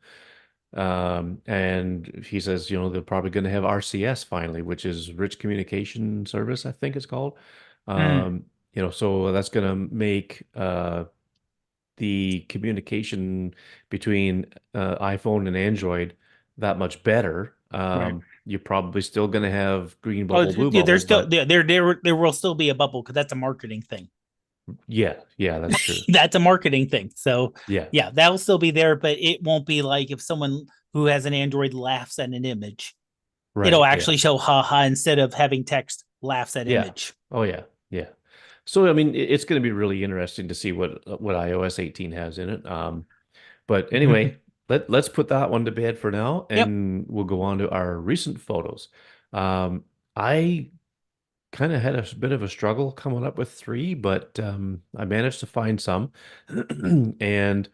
And he says, they're probably going to have RCS finally, which is Rich Communication Service, I think it's called. Mm. So that's going to make the communication between iPhone and Android that much better. Right. You're probably still going to have green Oh, bubble, blue yeah, bubble, there's still but there will still be a bubble because that's a marketing thing. yeah, yeah, that's true. That's a marketing thing. So Yeah, yeah, that'll still be there, but it won't be like if someone who has an Android laughs at an image, it'll right. Yeah. actually show haha instead of having text laughs at Yeah. image. Oh yeah. Yeah. So I mean, it's going to be really interesting to see what iOS 18 has in it. But Mhm. anyway, let's put that one to bed for now, Yep. and we'll go on to our recent photos. I kind of had a bit of a struggle coming up with three, but I managed to find some, and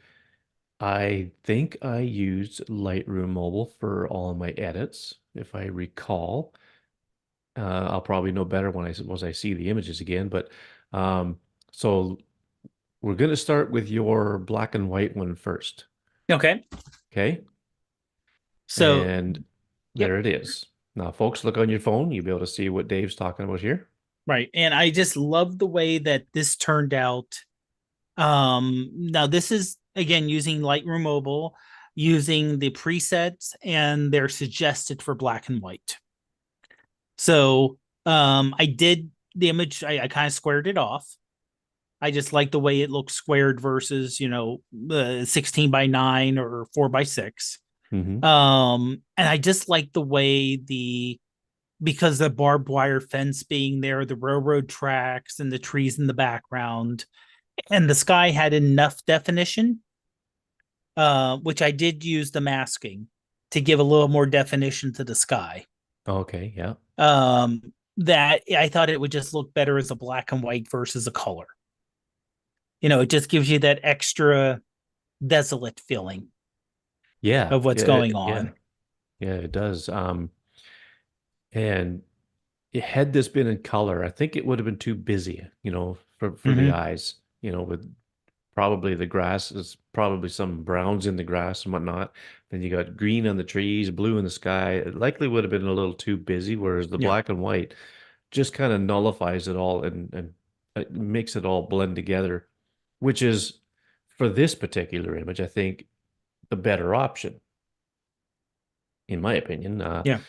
I think I used Lightroom Mobile for all of my edits, if I recall. I'll probably know better once I see the images again. But um, so we're going to start with your black and white one first. Okay. Okay. So And yep. there it is. Now, folks, look on your phone. You'll be able to see what Dave's talking about here. Right. And I just love the way that this turned out. Now this is again using Lightroom Mobile, using the presets, and they're suggested for black and white. So I did the image, I kind of squared it off. I just like the way it looks squared versus, 16 by 9 or 4 by 6. Hmm. And I just like the way because the barbed wire fence being there, the railroad tracks and the trees in the background, and the sky had enough definition, which I did use the masking to give a little more definition to the sky. Okay. Yeah. That I thought it would just look better as a black and white versus a color. It just gives you that extra desolate feeling Yeah. of what's Yeah. going Yeah. on. Yeah. It does. And had this been in color, I think it would have been too busy, for the Mm-hmm. eyes, with probably the grass is probably some browns in the grass and whatnot. Then you got green on the trees, blue in the sky. It likely would have been a little too busy, whereas the Yeah. black and white just kind of nullifies it all and it makes it all blend together, which is for this particular image, I think the better option, in my opinion. Yeah.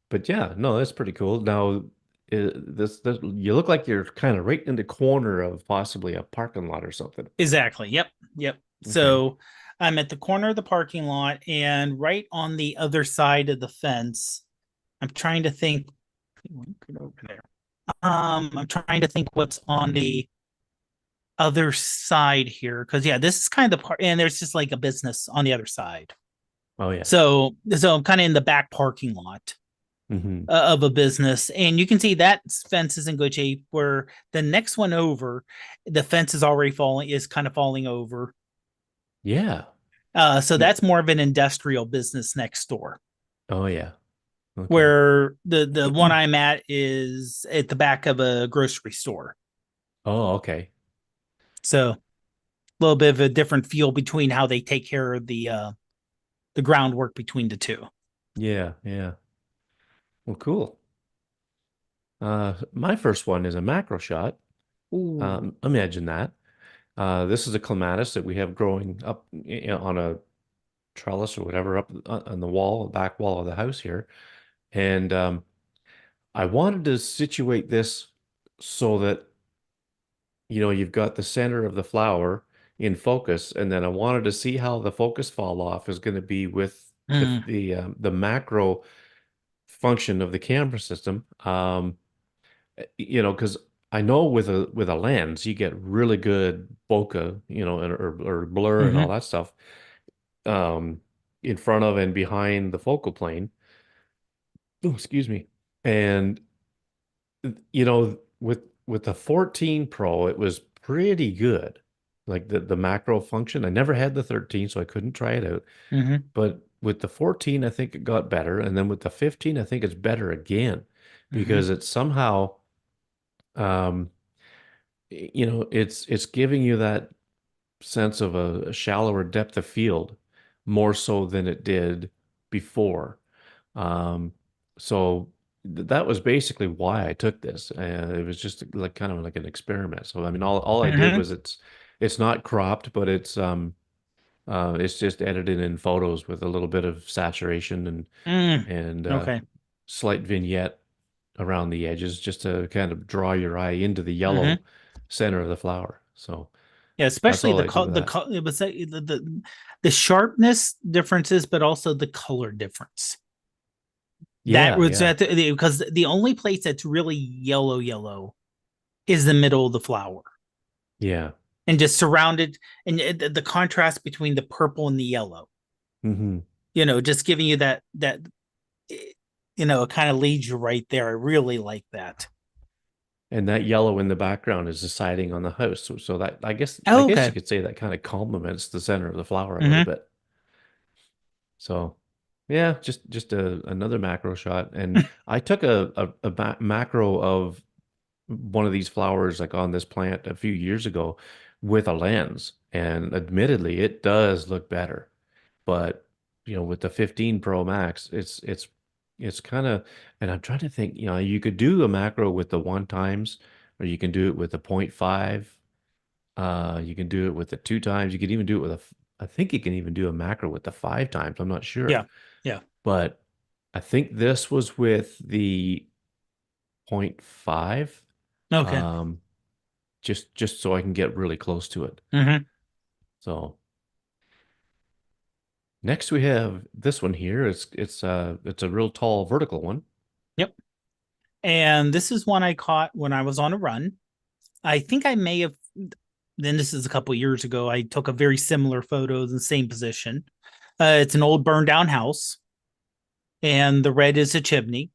But yeah, no, that's pretty cool. Now, this you look like you're kind of right in the corner of possibly a parking lot or something. Exactly. Yep. Yep. Okay. So I'm at the corner of the parking lot and right on the other side of the fence. I'm trying to think. Get over there. I'm trying to think what's on the other side here because yeah, this is kind of the part, and there's just like a business on the other side. Oh yeah. So I'm kind of in the back parking lot Hmm. of a business, and you can see that fence is in good shape. Where the next one over, the fence is already falling, is kind of falling over. Yeah. So Yeah. that's more of an industrial business next door. Oh yeah. Okay. Where the one I'm at is at the back of a grocery store. Oh, okay. So a little bit of a different feel between how they take care of the groundwork between the two. Yeah, yeah. Well, cool. My first one is a macro shot. Ooh. Imagine that. This is a clematis that we have growing up on a trellis or whatever up on the wall, back wall of the house here. And I wanted to situate this so that, you've got the center of the flower in focus, and then I wanted to see how the focus fall off is going to be with Mm. the macro function of the camera system. Because I know with a lens you get really good bokeh, or blur and all Mm-hmm. that stuff um, in front of and behind the focal plane. Oh, excuse me. And with with the 14 Pro, it was pretty good. Like the macro function. I never had the 13, so I couldn't try it out. Hmm. But with the 14, I think it got better. And then with the 15, I think it's better again Hmm. because it's somehow um it's giving you that sense of a shallower depth of field more so than it did before. Um, so that was basically why I took this. It was just like kind of like an experiment. So I mean, all I did Hmm. was it's not cropped, but it's just edited in photos with a little bit of saturation Mm. and Okay. slight vignette around the edges just to kind of draw your eye into the Hmm. yellow center of the flower. So Yeah, that's especially all I did with that. it was the sharpness differences, but also the color difference. That Yeah, was yeah, because the only place that's really yellow is the middle of the flower, yeah. and just surrounded, and the contrast between the purple and the yellow. Hmm. Just giving you that it kind of leads you right there. I really like that. And that yellow in the background is deciding on the house. So that I Oh, guess you okay. could say that kind of complements the center of the flower a little Mm-hmm. bit. So yeah, just another macro shot. And I took a macro of one of these flowers like on this plant a few years ago with a lens. And admittedly, it does look better. But with the 15 Pro Max, it's kind of, and I'm trying to think, you could do a macro with the one times, or you can do it with the 0.5. You can do it with the two times. You could even do it with I think you can even do a macro with the five times. I'm not sure, Yeah. Yeah. but I think this was with the 0.5, Okay. um, just so I can get really close to it. Mm-hmm. So next we have this one here. It's a real tall vertical one. Yep. And this is one I caught when I was on a run. I think I may have. Then this is a couple years ago. I took a very similar photo in the same position. It's an old burned down house, and the red is a chimney.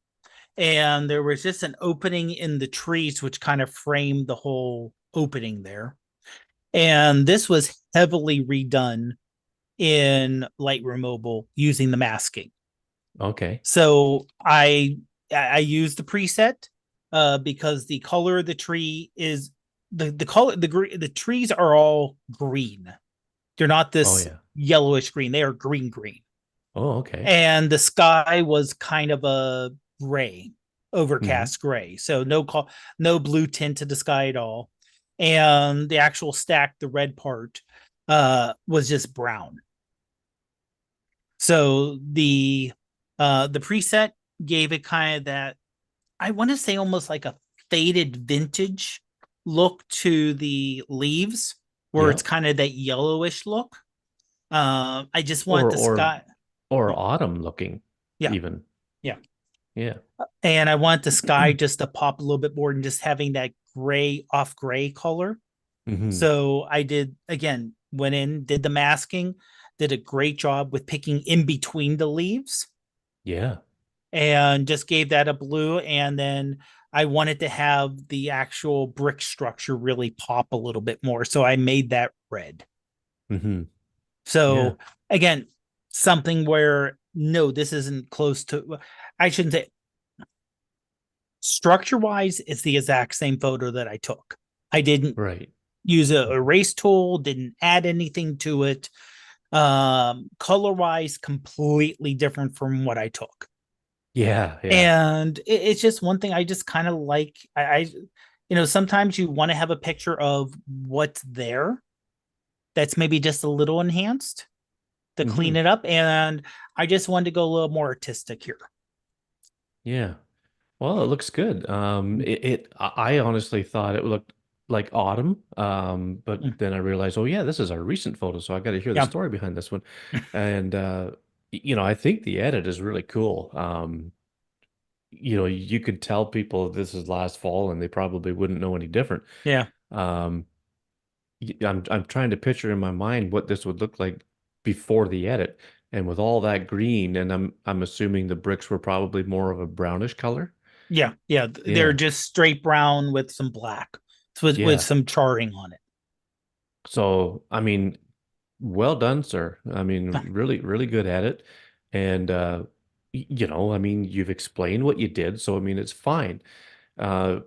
And there was just an opening in the trees, which kind of framed the whole opening there. And this was heavily redone in Lightroom Mobile using the masking. Okay. So I use the preset because the color of the tree is the color the trees are all green. They're not Oh this yeah. yellowish green. They are green. Oh, okay. And the sky was kind of a gray, Hmm. overcast gray. So no blue tint to the sky at all. And the actual stack, the red part, was just brown. So the preset gave it kind of that, I want to say almost like a faded vintage look to the leaves, where it's Yep. kind of that yellowish look. I just want Or the or sky. or autumn looking Yeah, even. yeah. Yeah. And I want the sky just to pop a little bit more and just having that gray off gray color. Hmm. So I did again, went in, did the masking, did a great job with picking in between the leaves Yeah. and just gave that a blue. And then I wanted to have the actual brick structure really pop a little bit more. So I made that red. Hmm. Yeah. So again, something where no, this isn't close to, I shouldn't say structure wise, it's the exact same photo that I took. I didn't Right. use a Mhm. erase tool, didn't add anything to it. Color wise, completely different from what I took. Yeah. Yeah. And it's just one thing I just kind of like. Sometimes you want to have a picture of what's there that's maybe just a little enhanced to Hmm. clean it up. And I just wanted to go a little more artistic here. Yeah. Well, it looks good. I honestly thought it looked like autumn. But Mm. then I realized, oh yeah, this is our recent photo, so I got to hear the Yeah. story behind this one. And I think the edit is really cool. You could tell people this is last fall and they probably wouldn't know any different. Yeah. Um, I'm trying to picture in my mind what this would look like before the edit, and with all that green, and I'm assuming the bricks were probably more of a brownish color. Yeah, they're Yeah. just straight brown with some black, with Yeah. some charring on it. So, I mean, well done, sir. I mean, really, really good at it. And I mean, you've explained what you did, so I mean, it's fine. Uh,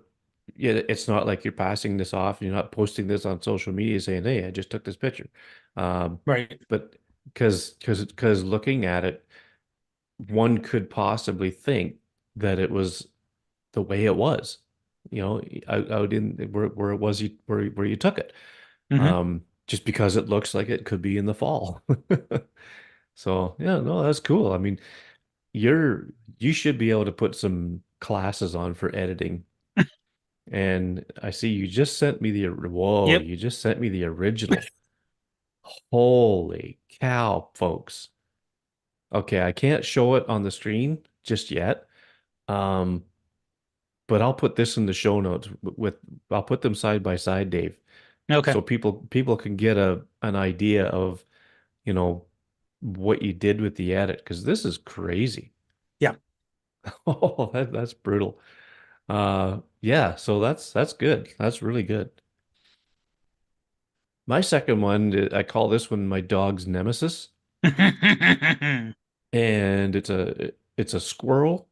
yeah, it's not like you're passing this off. You're not posting this on social media saying, "Hey, I just took this picture." Um, Right. but because looking at it, one could possibly think that it was the way it was, out in where it was where you took it. Mm-hmm. Just because it looks like it could be in the fall. So yeah, no, that's cool. I mean, you're you should be able to put some classes on for editing. And I see you just sent me whoa, Yep. you just sent me the original. Holy cow, folks. Okay, I can't show it on the screen just yet. Um, but I'll put this in the show notes I'll put them side by side, Dave, Okay. so people can get an idea of, you know, what you did with the edit because this is crazy. Yeah. Oh, that's brutal. Yeah, so that's good. That's really good. My second one, I call this one my dog's nemesis, and it's a squirrel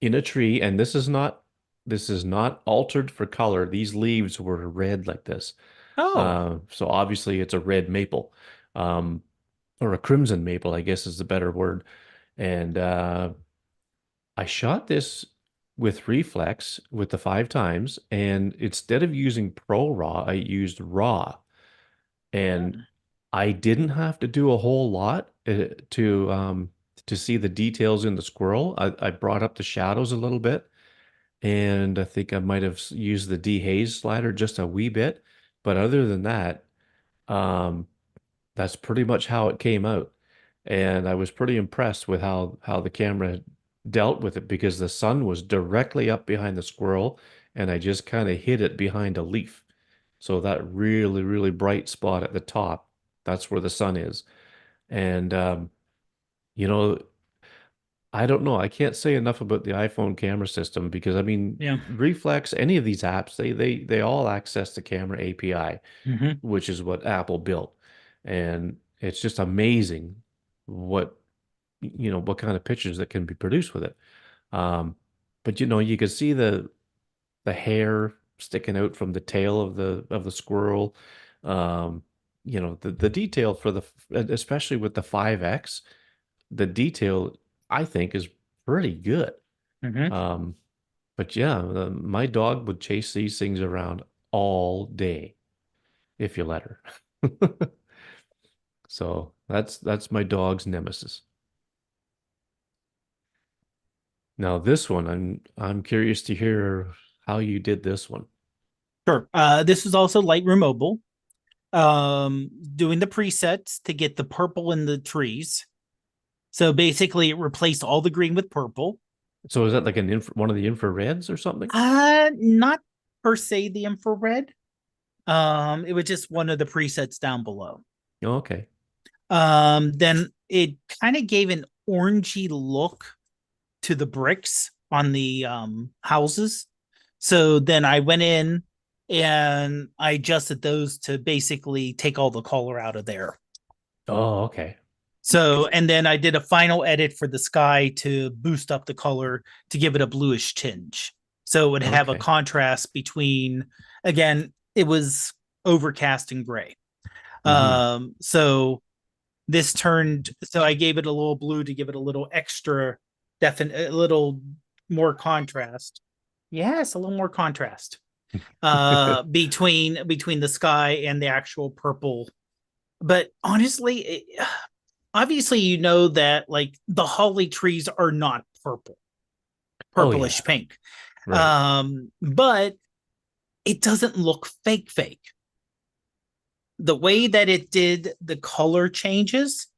in a tree, and this is not altered for color. These leaves were red like this. Oh. So obviously it's a red maple, um, or a crimson maple, I guess is the better word. And I shot this with reflex with the 5 times, and instead of using Pro Raw, I used Raw, and I didn't have to do a whole lot to see the details in the squirrel. I brought up the shadows a little bit, and I think I might have used the dehaze slider just a wee bit, but other than that, um, that's pretty much how it came out. And I was pretty impressed with how the camera dealt with it because the sun was directly up behind the squirrel, and I just kind of hid it behind a leaf. So that really, really bright spot at the top, that's where the sun is. And you know, I don't know. I can't say enough about the iPhone camera system because I mean, Yeah. Reflex, any of these apps, they all access the camera API, Mm-hmm. which is what Apple built. And it's just amazing what what kind of pictures that can be produced with it. Um, but you can see the hair sticking out from the tail of the squirrel. Um, the detail for especially with the 5X, the detail I think is pretty good. Mm-hmm. Um, but yeah, my dog would chase these things around all day if you let her. So that's my dog's nemesis. Now this one, I'm curious to hear how you did this one. Sure. This is also Lightroom Mobile. Doing the presets to get the purple in the trees. So basically, it replaced all the green with purple. So is that like one of the infrareds or something? Not per se the infrared. It was just one of the presets down below. Oh, okay. Then it kind of gave an orangey look to the bricks on the houses. So then I went in and I adjusted those to basically take all the color out of there. Oh, okay. So, and then I did a final edit for the sky to boost up the color to give it a bluish tinge. So it would have a Okay. contrast between, again, it was overcast and gray. Mm-hmm. So I gave it a little blue to give it a little extra definite, a little more contrast. Yes, a little more contrast between the sky and the actual purple. But honestly, obviously you know that like the holly trees are not Oh yeah. purplish pink. Right. But it doesn't look fake. The way that it did the color changes,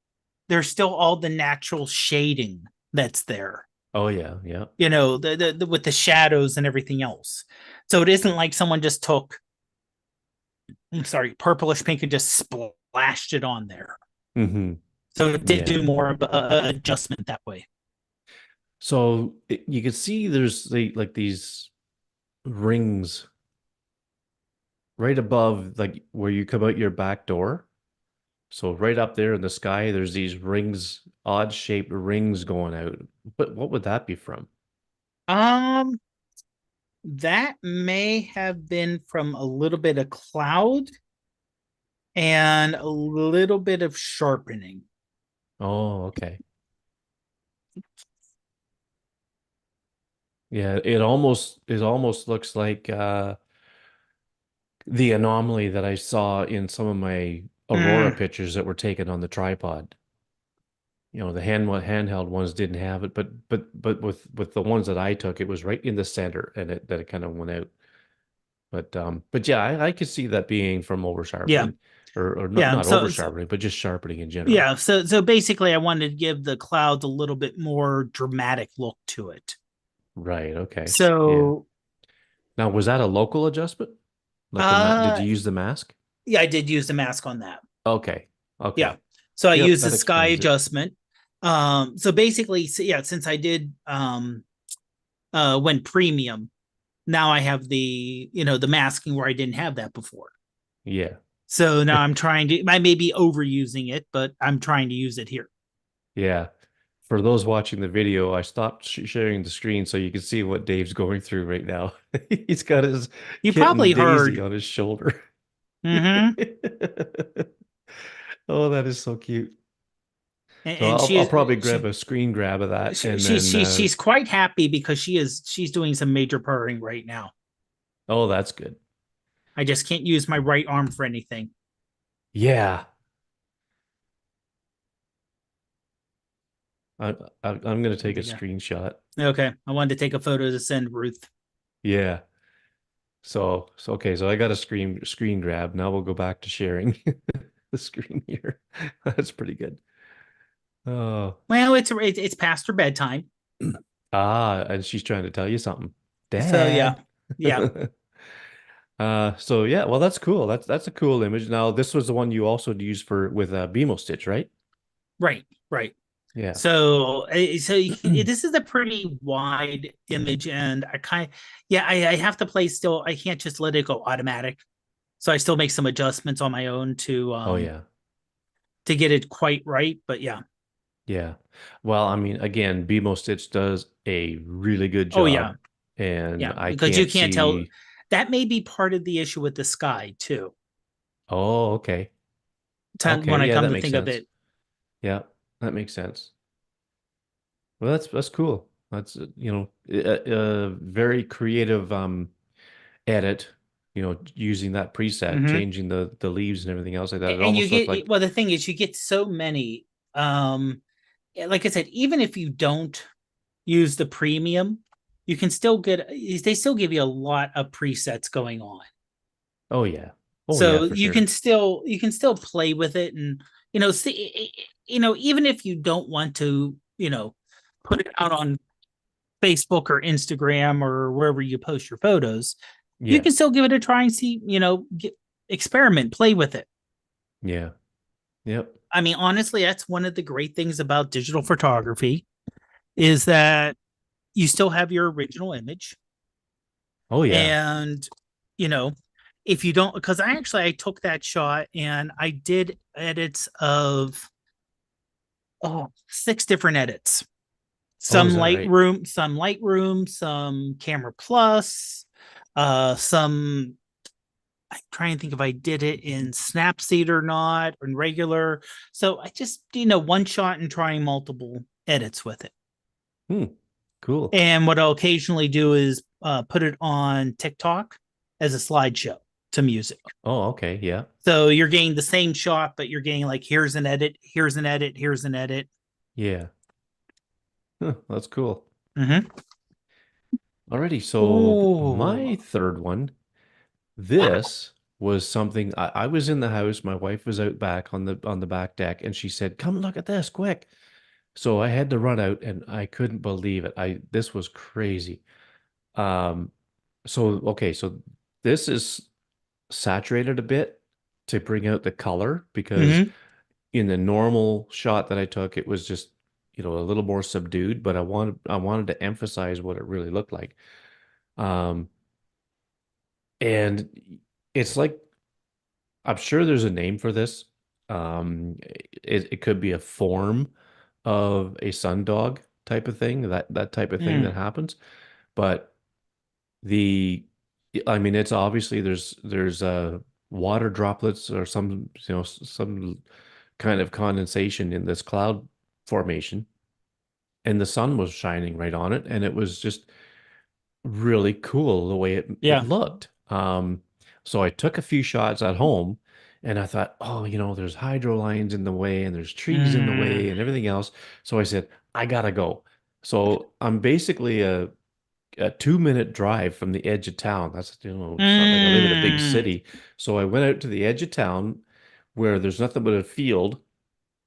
there's still all the natural shading that's there. Oh yeah. Yeah. You know, the with the shadows and everything else. So it isn't like someone just took, I'm sorry, purplish pink and just splashed it on there. Mm-hmm. So it did Yeah. do more of a adjustment that way. So you can see there's like these rings right above like where you come out your back door. So right up there in the sky, there's these rings, odd shaped rings going out. But what would that be from? Um, that may have been from a little bit of cloud and a little bit of sharpening. Oh, okay. Yeah, it almost looks like the anomaly that I saw in some of my Aurora Mm, pictures that were taken on the tripod. The handheld ones didn't have it, but with the ones that I took, it was right in the center, and it kind of went out. But yeah, I could see that being from over yeah, sharpening, or not yeah. not over So sharpening, but just sharpening in general. yeah, so basically, I wanted to give the clouds a little bit more dramatic look to it. Right. Okay. Yeah. So, Now, was that a local adjustment? Like the did uh, you use the mask? yeah, I did use the mask on that. Okay. Yeah, Okay. so I Yep, used the that sky explains it. adjustment. So basically, yeah, since I did went premium, now I have the masking where I didn't have that before. Yeah. So now I'm trying to. I may be overusing it, but I'm trying to use it here. Yeah. For those watching the video, I stopped sharing the screen so you can see what Dave's going through right now. He's got his You kitten probably Daisy heard. on his shoulder. Mm-hmm. Oh, that is so cute. So And I'll she I'll is probably grab a screen grab of that and then she's quite happy because she's doing some major purring right now. oh, that's good. I just can't use my right arm for anything. Yeah. I, I'm gonna take a But yeah. screenshot. Okay. I wanted to take a photo to send Ruth. Yeah. So okay, so I got a screen grab. Now we'll go back to sharing the screen here. That's pretty good. Oh. Well, it's past her bedtime. Ah, and she's trying to tell you something. So yeah. Dad. Yeah. So yeah, well that's cool. That's a cool image. Now this was the one you also used for with BMO Stitch, right? Right. Right. Yeah. So this is a pretty wide image, and yeah, I have to play still. I can't just let it go automatic. So I still make some adjustments on my own Oh yeah. to get it quite right. But yeah. Yeah. Well, I mean, again, BMO Stitch does a really good Oh yeah. job, and Yeah. I Because you can't can't tell. see. That may be part of the issue with the sky too. Oh, okay. Okay, When I yeah, come that to makes think of sense. it. Yeah, that makes sense. Well, that's cool. That's a very creative edit, using that preset, Mm-hmm. changing the leaves and everything else like that. It And you almost looked like, get, well, the thing is, you get so many. Um, like I said, even if you don't use the premium, you can still get. They still give you a lot of presets going on. oh yeah. Oh yeah, So for sure. you can still play with it, and see, even if you don't want to put it out on Facebook or Instagram or wherever you post your photos, you Yeah. can still give it a try and see, experiment, play with it. Yeah. Yep. I mean, honestly, that's one of the great things about digital photography is that you still have your original image. Oh yeah. And, you know, if you don't, because I took that shot and I did edits of 6 different edits. Oh, is that right? Some Camera Plus, some. I'm trying to think if I did it in Snapseed or not, or in regular. So I just one shot and trying multiple edits with it. Hmm. Cool. And what I'll occasionally do is put it on TikTok as a slideshow to music. Oh, okay. Yeah. So you're getting the same shot, but you're getting like here's an edit, here's an edit, here's an edit. Yeah. Huh, that's cool. Mm-hmm. Alrighty, so Oh. my third one, this was something I was in the house, my wife was out back on the back deck, and she said, "Come look at this, quick." So I had to run out and I couldn't believe it. I This was crazy. Um, so this is saturated a bit to bring out the color because Mm-hmm. in the normal shot that I took, it was just, a little more subdued, but I wanted to emphasize what it really looked like. Um, and it's like I'm sure there's a name for this. It could be a form of a sundog type of thing, that type of thing that Mm. happens. But the, I mean, it's obviously there's water droplets or some kind of condensation in this cloud formation, and the sun was shining right on it, and it was just really cool the way it Yeah. looked. So I took a few shots at home and I thought, oh, there's hydro lines in the way and there's trees in the Mm. way and everything else. So I said, I gotta go. So I'm basically a 2-minute drive from the edge of town. It's not like I live in a big Mm. city. So I went out to the edge of town where there's nothing but a field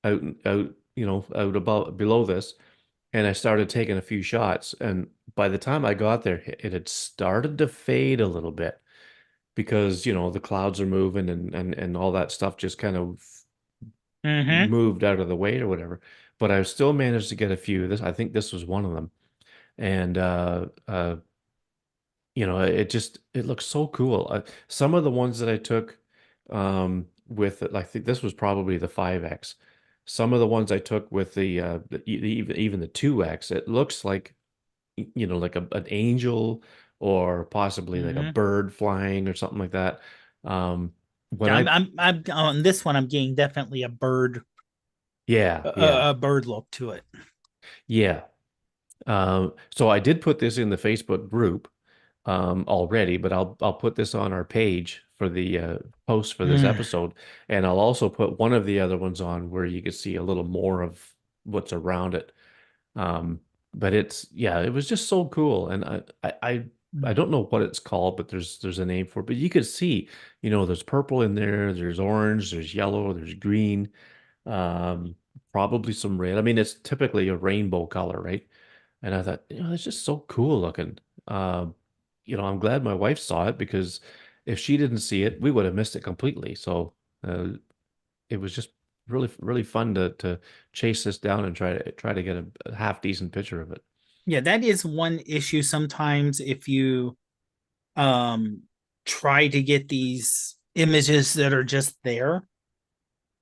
out above below this, and I started taking a few shots. And by the time I got there, it had started to fade a little bit because, the clouds are moving and all that stuff just kind of Mm-hmm. moved out of the way or whatever. But I still managed to get a few. I think this was one of them. And it looks so cool. Some of the ones that I took with I think this was probably the 5X. Some of the ones I took with even the 2X, it looks like like an angel or possibly like a Mm-hmm. bird flying or something like that. When Yeah, I I'm on this one. I'm getting definitely Yeah, yeah, a bird look to it. yeah. So I did put this in the Facebook group already, but I'll put this on our page for the post for this Mm. episode, and I'll also put one of the other ones on where you can see a little more of what's around it. Um, but yeah, it was just so cool, and I Mm. don't know what it's called, but there's a name for it. But you could see, there's purple in there, there's orange, there's yellow, there's green, um, probably some red. I mean, it's typically a rainbow color, right? And I thought, it's just so cool looking. Um, I'm glad my wife saw it because if she didn't see it, we would have missed it completely. So it was just really, really fun to chase this down and try to get a half decent picture of it. Yeah, that is one issue sometimes if you um try to get these images that are just there,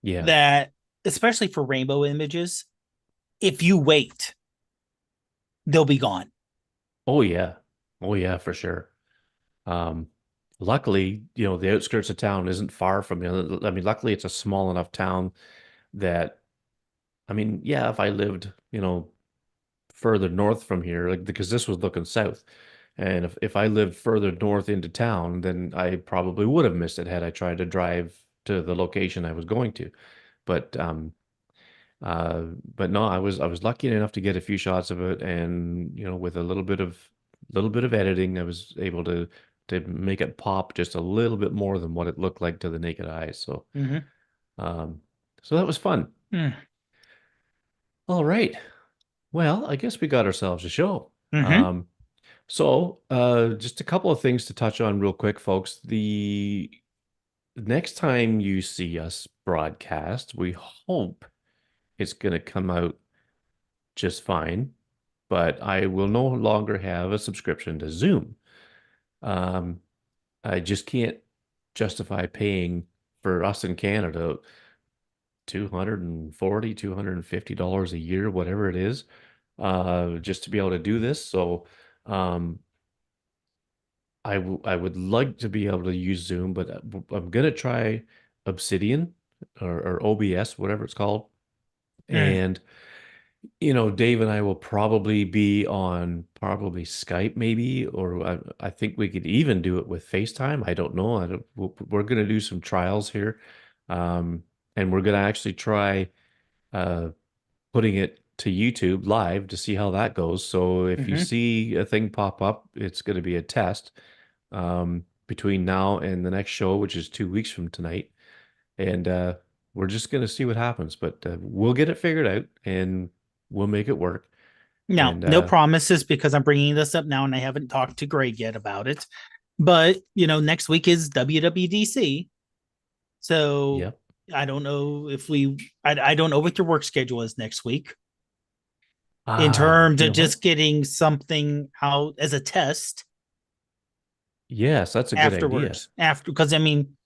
Yeah. that especially for rainbow images, if you wait, they'll be gone. Oh yeah. Oh yeah, for sure. Um, luckily, the outskirts of town isn't far from you. I mean, luckily it's a small enough town that, I mean, yeah, if I lived, further north from here, like because this was looking south. And if I lived further north into town, then I probably would have missed it had I tried to drive to the location I was going to. But uh but no, I was lucky enough to get a few shots of it, and with a little bit of editing, I was able to make it pop just a little bit more than what it looked like to the naked eye. So Mm-hmm. um so that was fun. Mm-hmm. All right. Well, I guess we got ourselves a show. Mm-hmm. So, just a couple of things to touch on real quick, folks. The next time you see us broadcast, we hope it's going to come out just fine, but I will no longer have a subscription to Zoom. Um, I just can't justify paying for us in Canada 240, $250 a year, whatever it is, just to be able to do this. So, um, I would like to be able to use Zoom, but I'm gonna try Obsidian or OBS, whatever it's called. Mm. And Dave and I will probably be on probably Skype maybe, or I think we could even do it with FaceTime. I don't know. We're gonna do some trials here, um, and we're gonna actually try uh, putting it to YouTube live to see how that goes. So if you Mm-hmm. see a thing pop up, it's going to be a test between now and the next show, which is 2 weeks from tonight. And we're just going to see what happens. But we'll get it figured out and we'll make it work. Now, And no promises because I'm bringing this up now and I haven't talked to Greg yet about it. But, next week is WWDC. So yeah, I don't know if I don't know what your work schedule is next week. in terms You of know what? just getting something out as a test Yes, that's a good idea. afterwards. After, because I mean,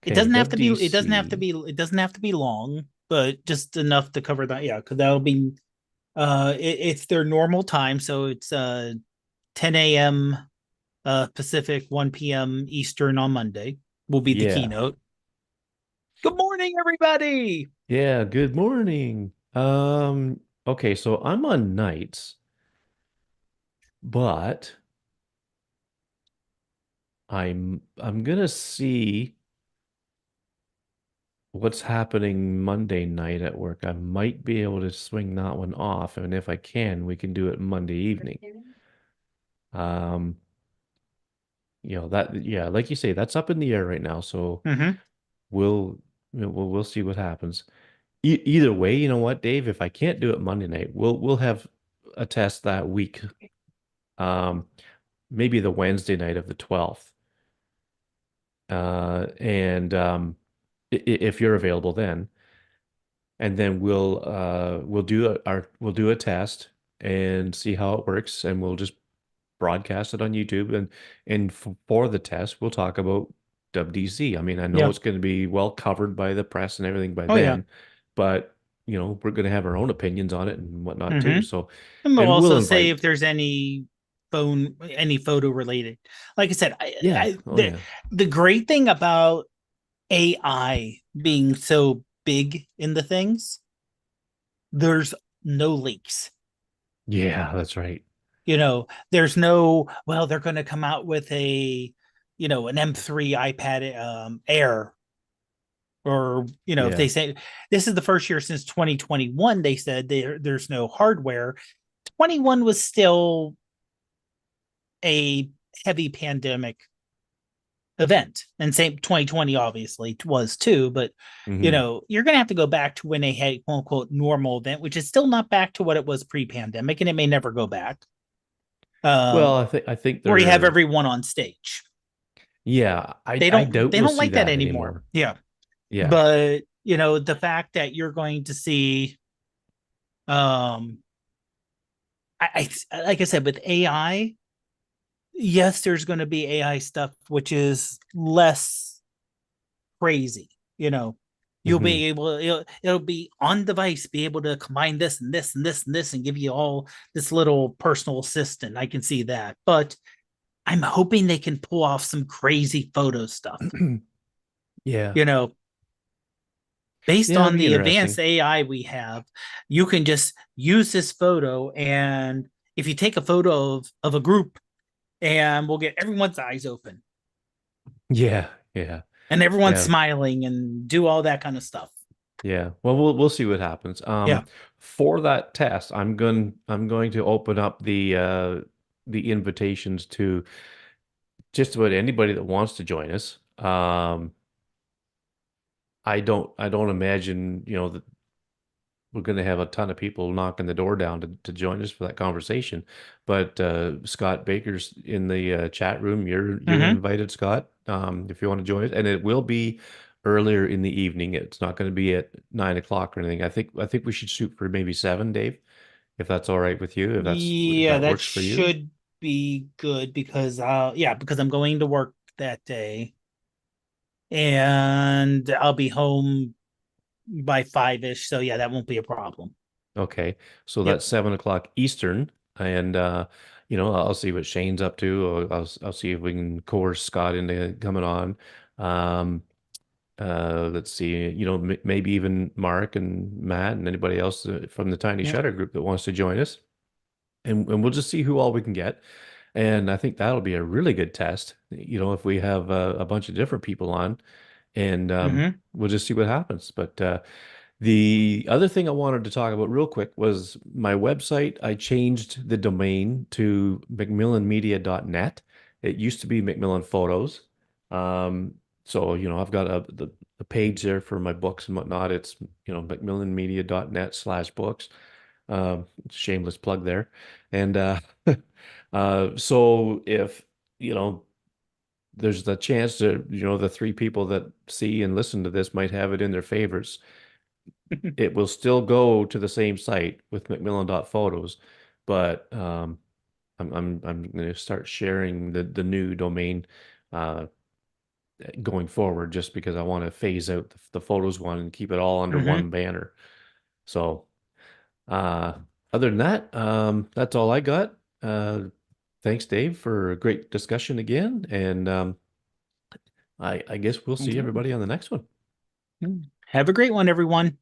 it Okay, doesn't have to be. It doesn't have to WDC. be. It doesn't have to be long, but just enough to cover that. Yeah, because that'll be. It's their normal time, so it's 10 a.m. Pacific, 1 p.m. Eastern on Monday. Will be the Yeah. keynote. Good morning, everybody. Yeah, good morning. Okay, so I'm on nights, but I'm gonna see what's happening Monday night at work. I might be able to swing that one off, and if I can, we can do it Monday evening. Um, that yeah, like you say, that's up in the air right now, so Mm-hmm. we'll we'll see what happens. Either way, you know what, Dave, if I can't do it Monday night, we'll have a test that week. Um, maybe the Wednesday night of the 12th. And if you're available then, and then we'll do a test and see how it works, and we'll just broadcast it on YouTube, and for the test, we'll talk about WDC. I mean, I know Yeah. it's going to be well covered by the press and everything by Oh yeah. then, but we're going to have our own opinions on it and whatnot too. Mm-hmm. So, And we'll and we'll also say invite, if there's any photo related. Like I said, yeah, oh yeah, the great thing about AI being so big in the things, there's no leaks. yeah, that's right, There's no, well, they're going to come out with an M3 iPad Air, or if they yeah, say this is the first year since 2021, they said there's no hardware. 21 was still a heavy pandemic event, and same 2020 obviously was too, but hmm. you're going to have to go back to when they had quote unquote normal event, which is still not back to what it was pre-pandemic, and it may never go back, Well, um I think where you have they're, everyone on stage. yeah, I they I don't doubt they we'll don't see like that that anymore. anymore. Yeah. Yeah. But the fact that you're going to see, um like I said, with AI, yes, there's going to be AI stuff which is less crazy. You'll Hmm. be able, it'll be on device, be able to combine this and this and this and this and give you all this little personal assistant. I can see that, but I'm hoping they can pull off some crazy photo stuff. Yeah. You know, based Yeah, it'd on be the advanced interesting. AI we have, you can just use this photo, and if you take a photo of a group, and we'll get everyone's eyes open Yeah, yeah, and everyone's yeah, smiling and do all that kind of stuff. yeah. Well, we'll see what happens. Yeah. For that test, I'm going to open up the invitations to just about anybody that wants to join us. I don't imagine, that we're going to have a ton of people knocking the door down to join us for that conversation. But Scott Baker's in the chat room. You're Mm-hmm. invited, Scott, if you want to join us. And it will be earlier in the evening. It's not going to be at 9 o'clock or anything. I think we should shoot for maybe 7, Dave, if that's all right with you, if Yeah, that that works for you. should be good because because I'm going to work that day, and I'll be home by 5ish. So yeah, that won't be a problem. Okay, so Yep. that's 7 o'clock Eastern, and I'll see what Shane's up to. I'll see if we can coerce Scott into coming on. Um, let's see, maybe even Mark and Matt and anybody else from the Tiny Yep. Shutter group that wants to join us, and we'll just see who all we can get. And I think that'll be a really good test. If we have a bunch of different people on, and Mm-hmm. we'll just see what happens. But the other thing I wanted to talk about real quick was my website. I changed the domain to macmillanmedia.net. It used to be Macmillan Photos. Um, so, I've got the page there for my books and whatnot. It's, macmillanmedia.net/books. Shameless plug there. And so if, you know, there's the chance that, the three people that see and listen to this might have it in their favorites, it will still go to the same site with Macmillan.photos, but I'm going to start sharing the new domain uh, going forward, just because I want to phase out the photos one and keep it all under Hmm. one banner. So uh, other than that, that's all I got. Thanks, Dave, for a great discussion again, and I guess we'll see Okay. everybody on the next one. Have a great one, everyone.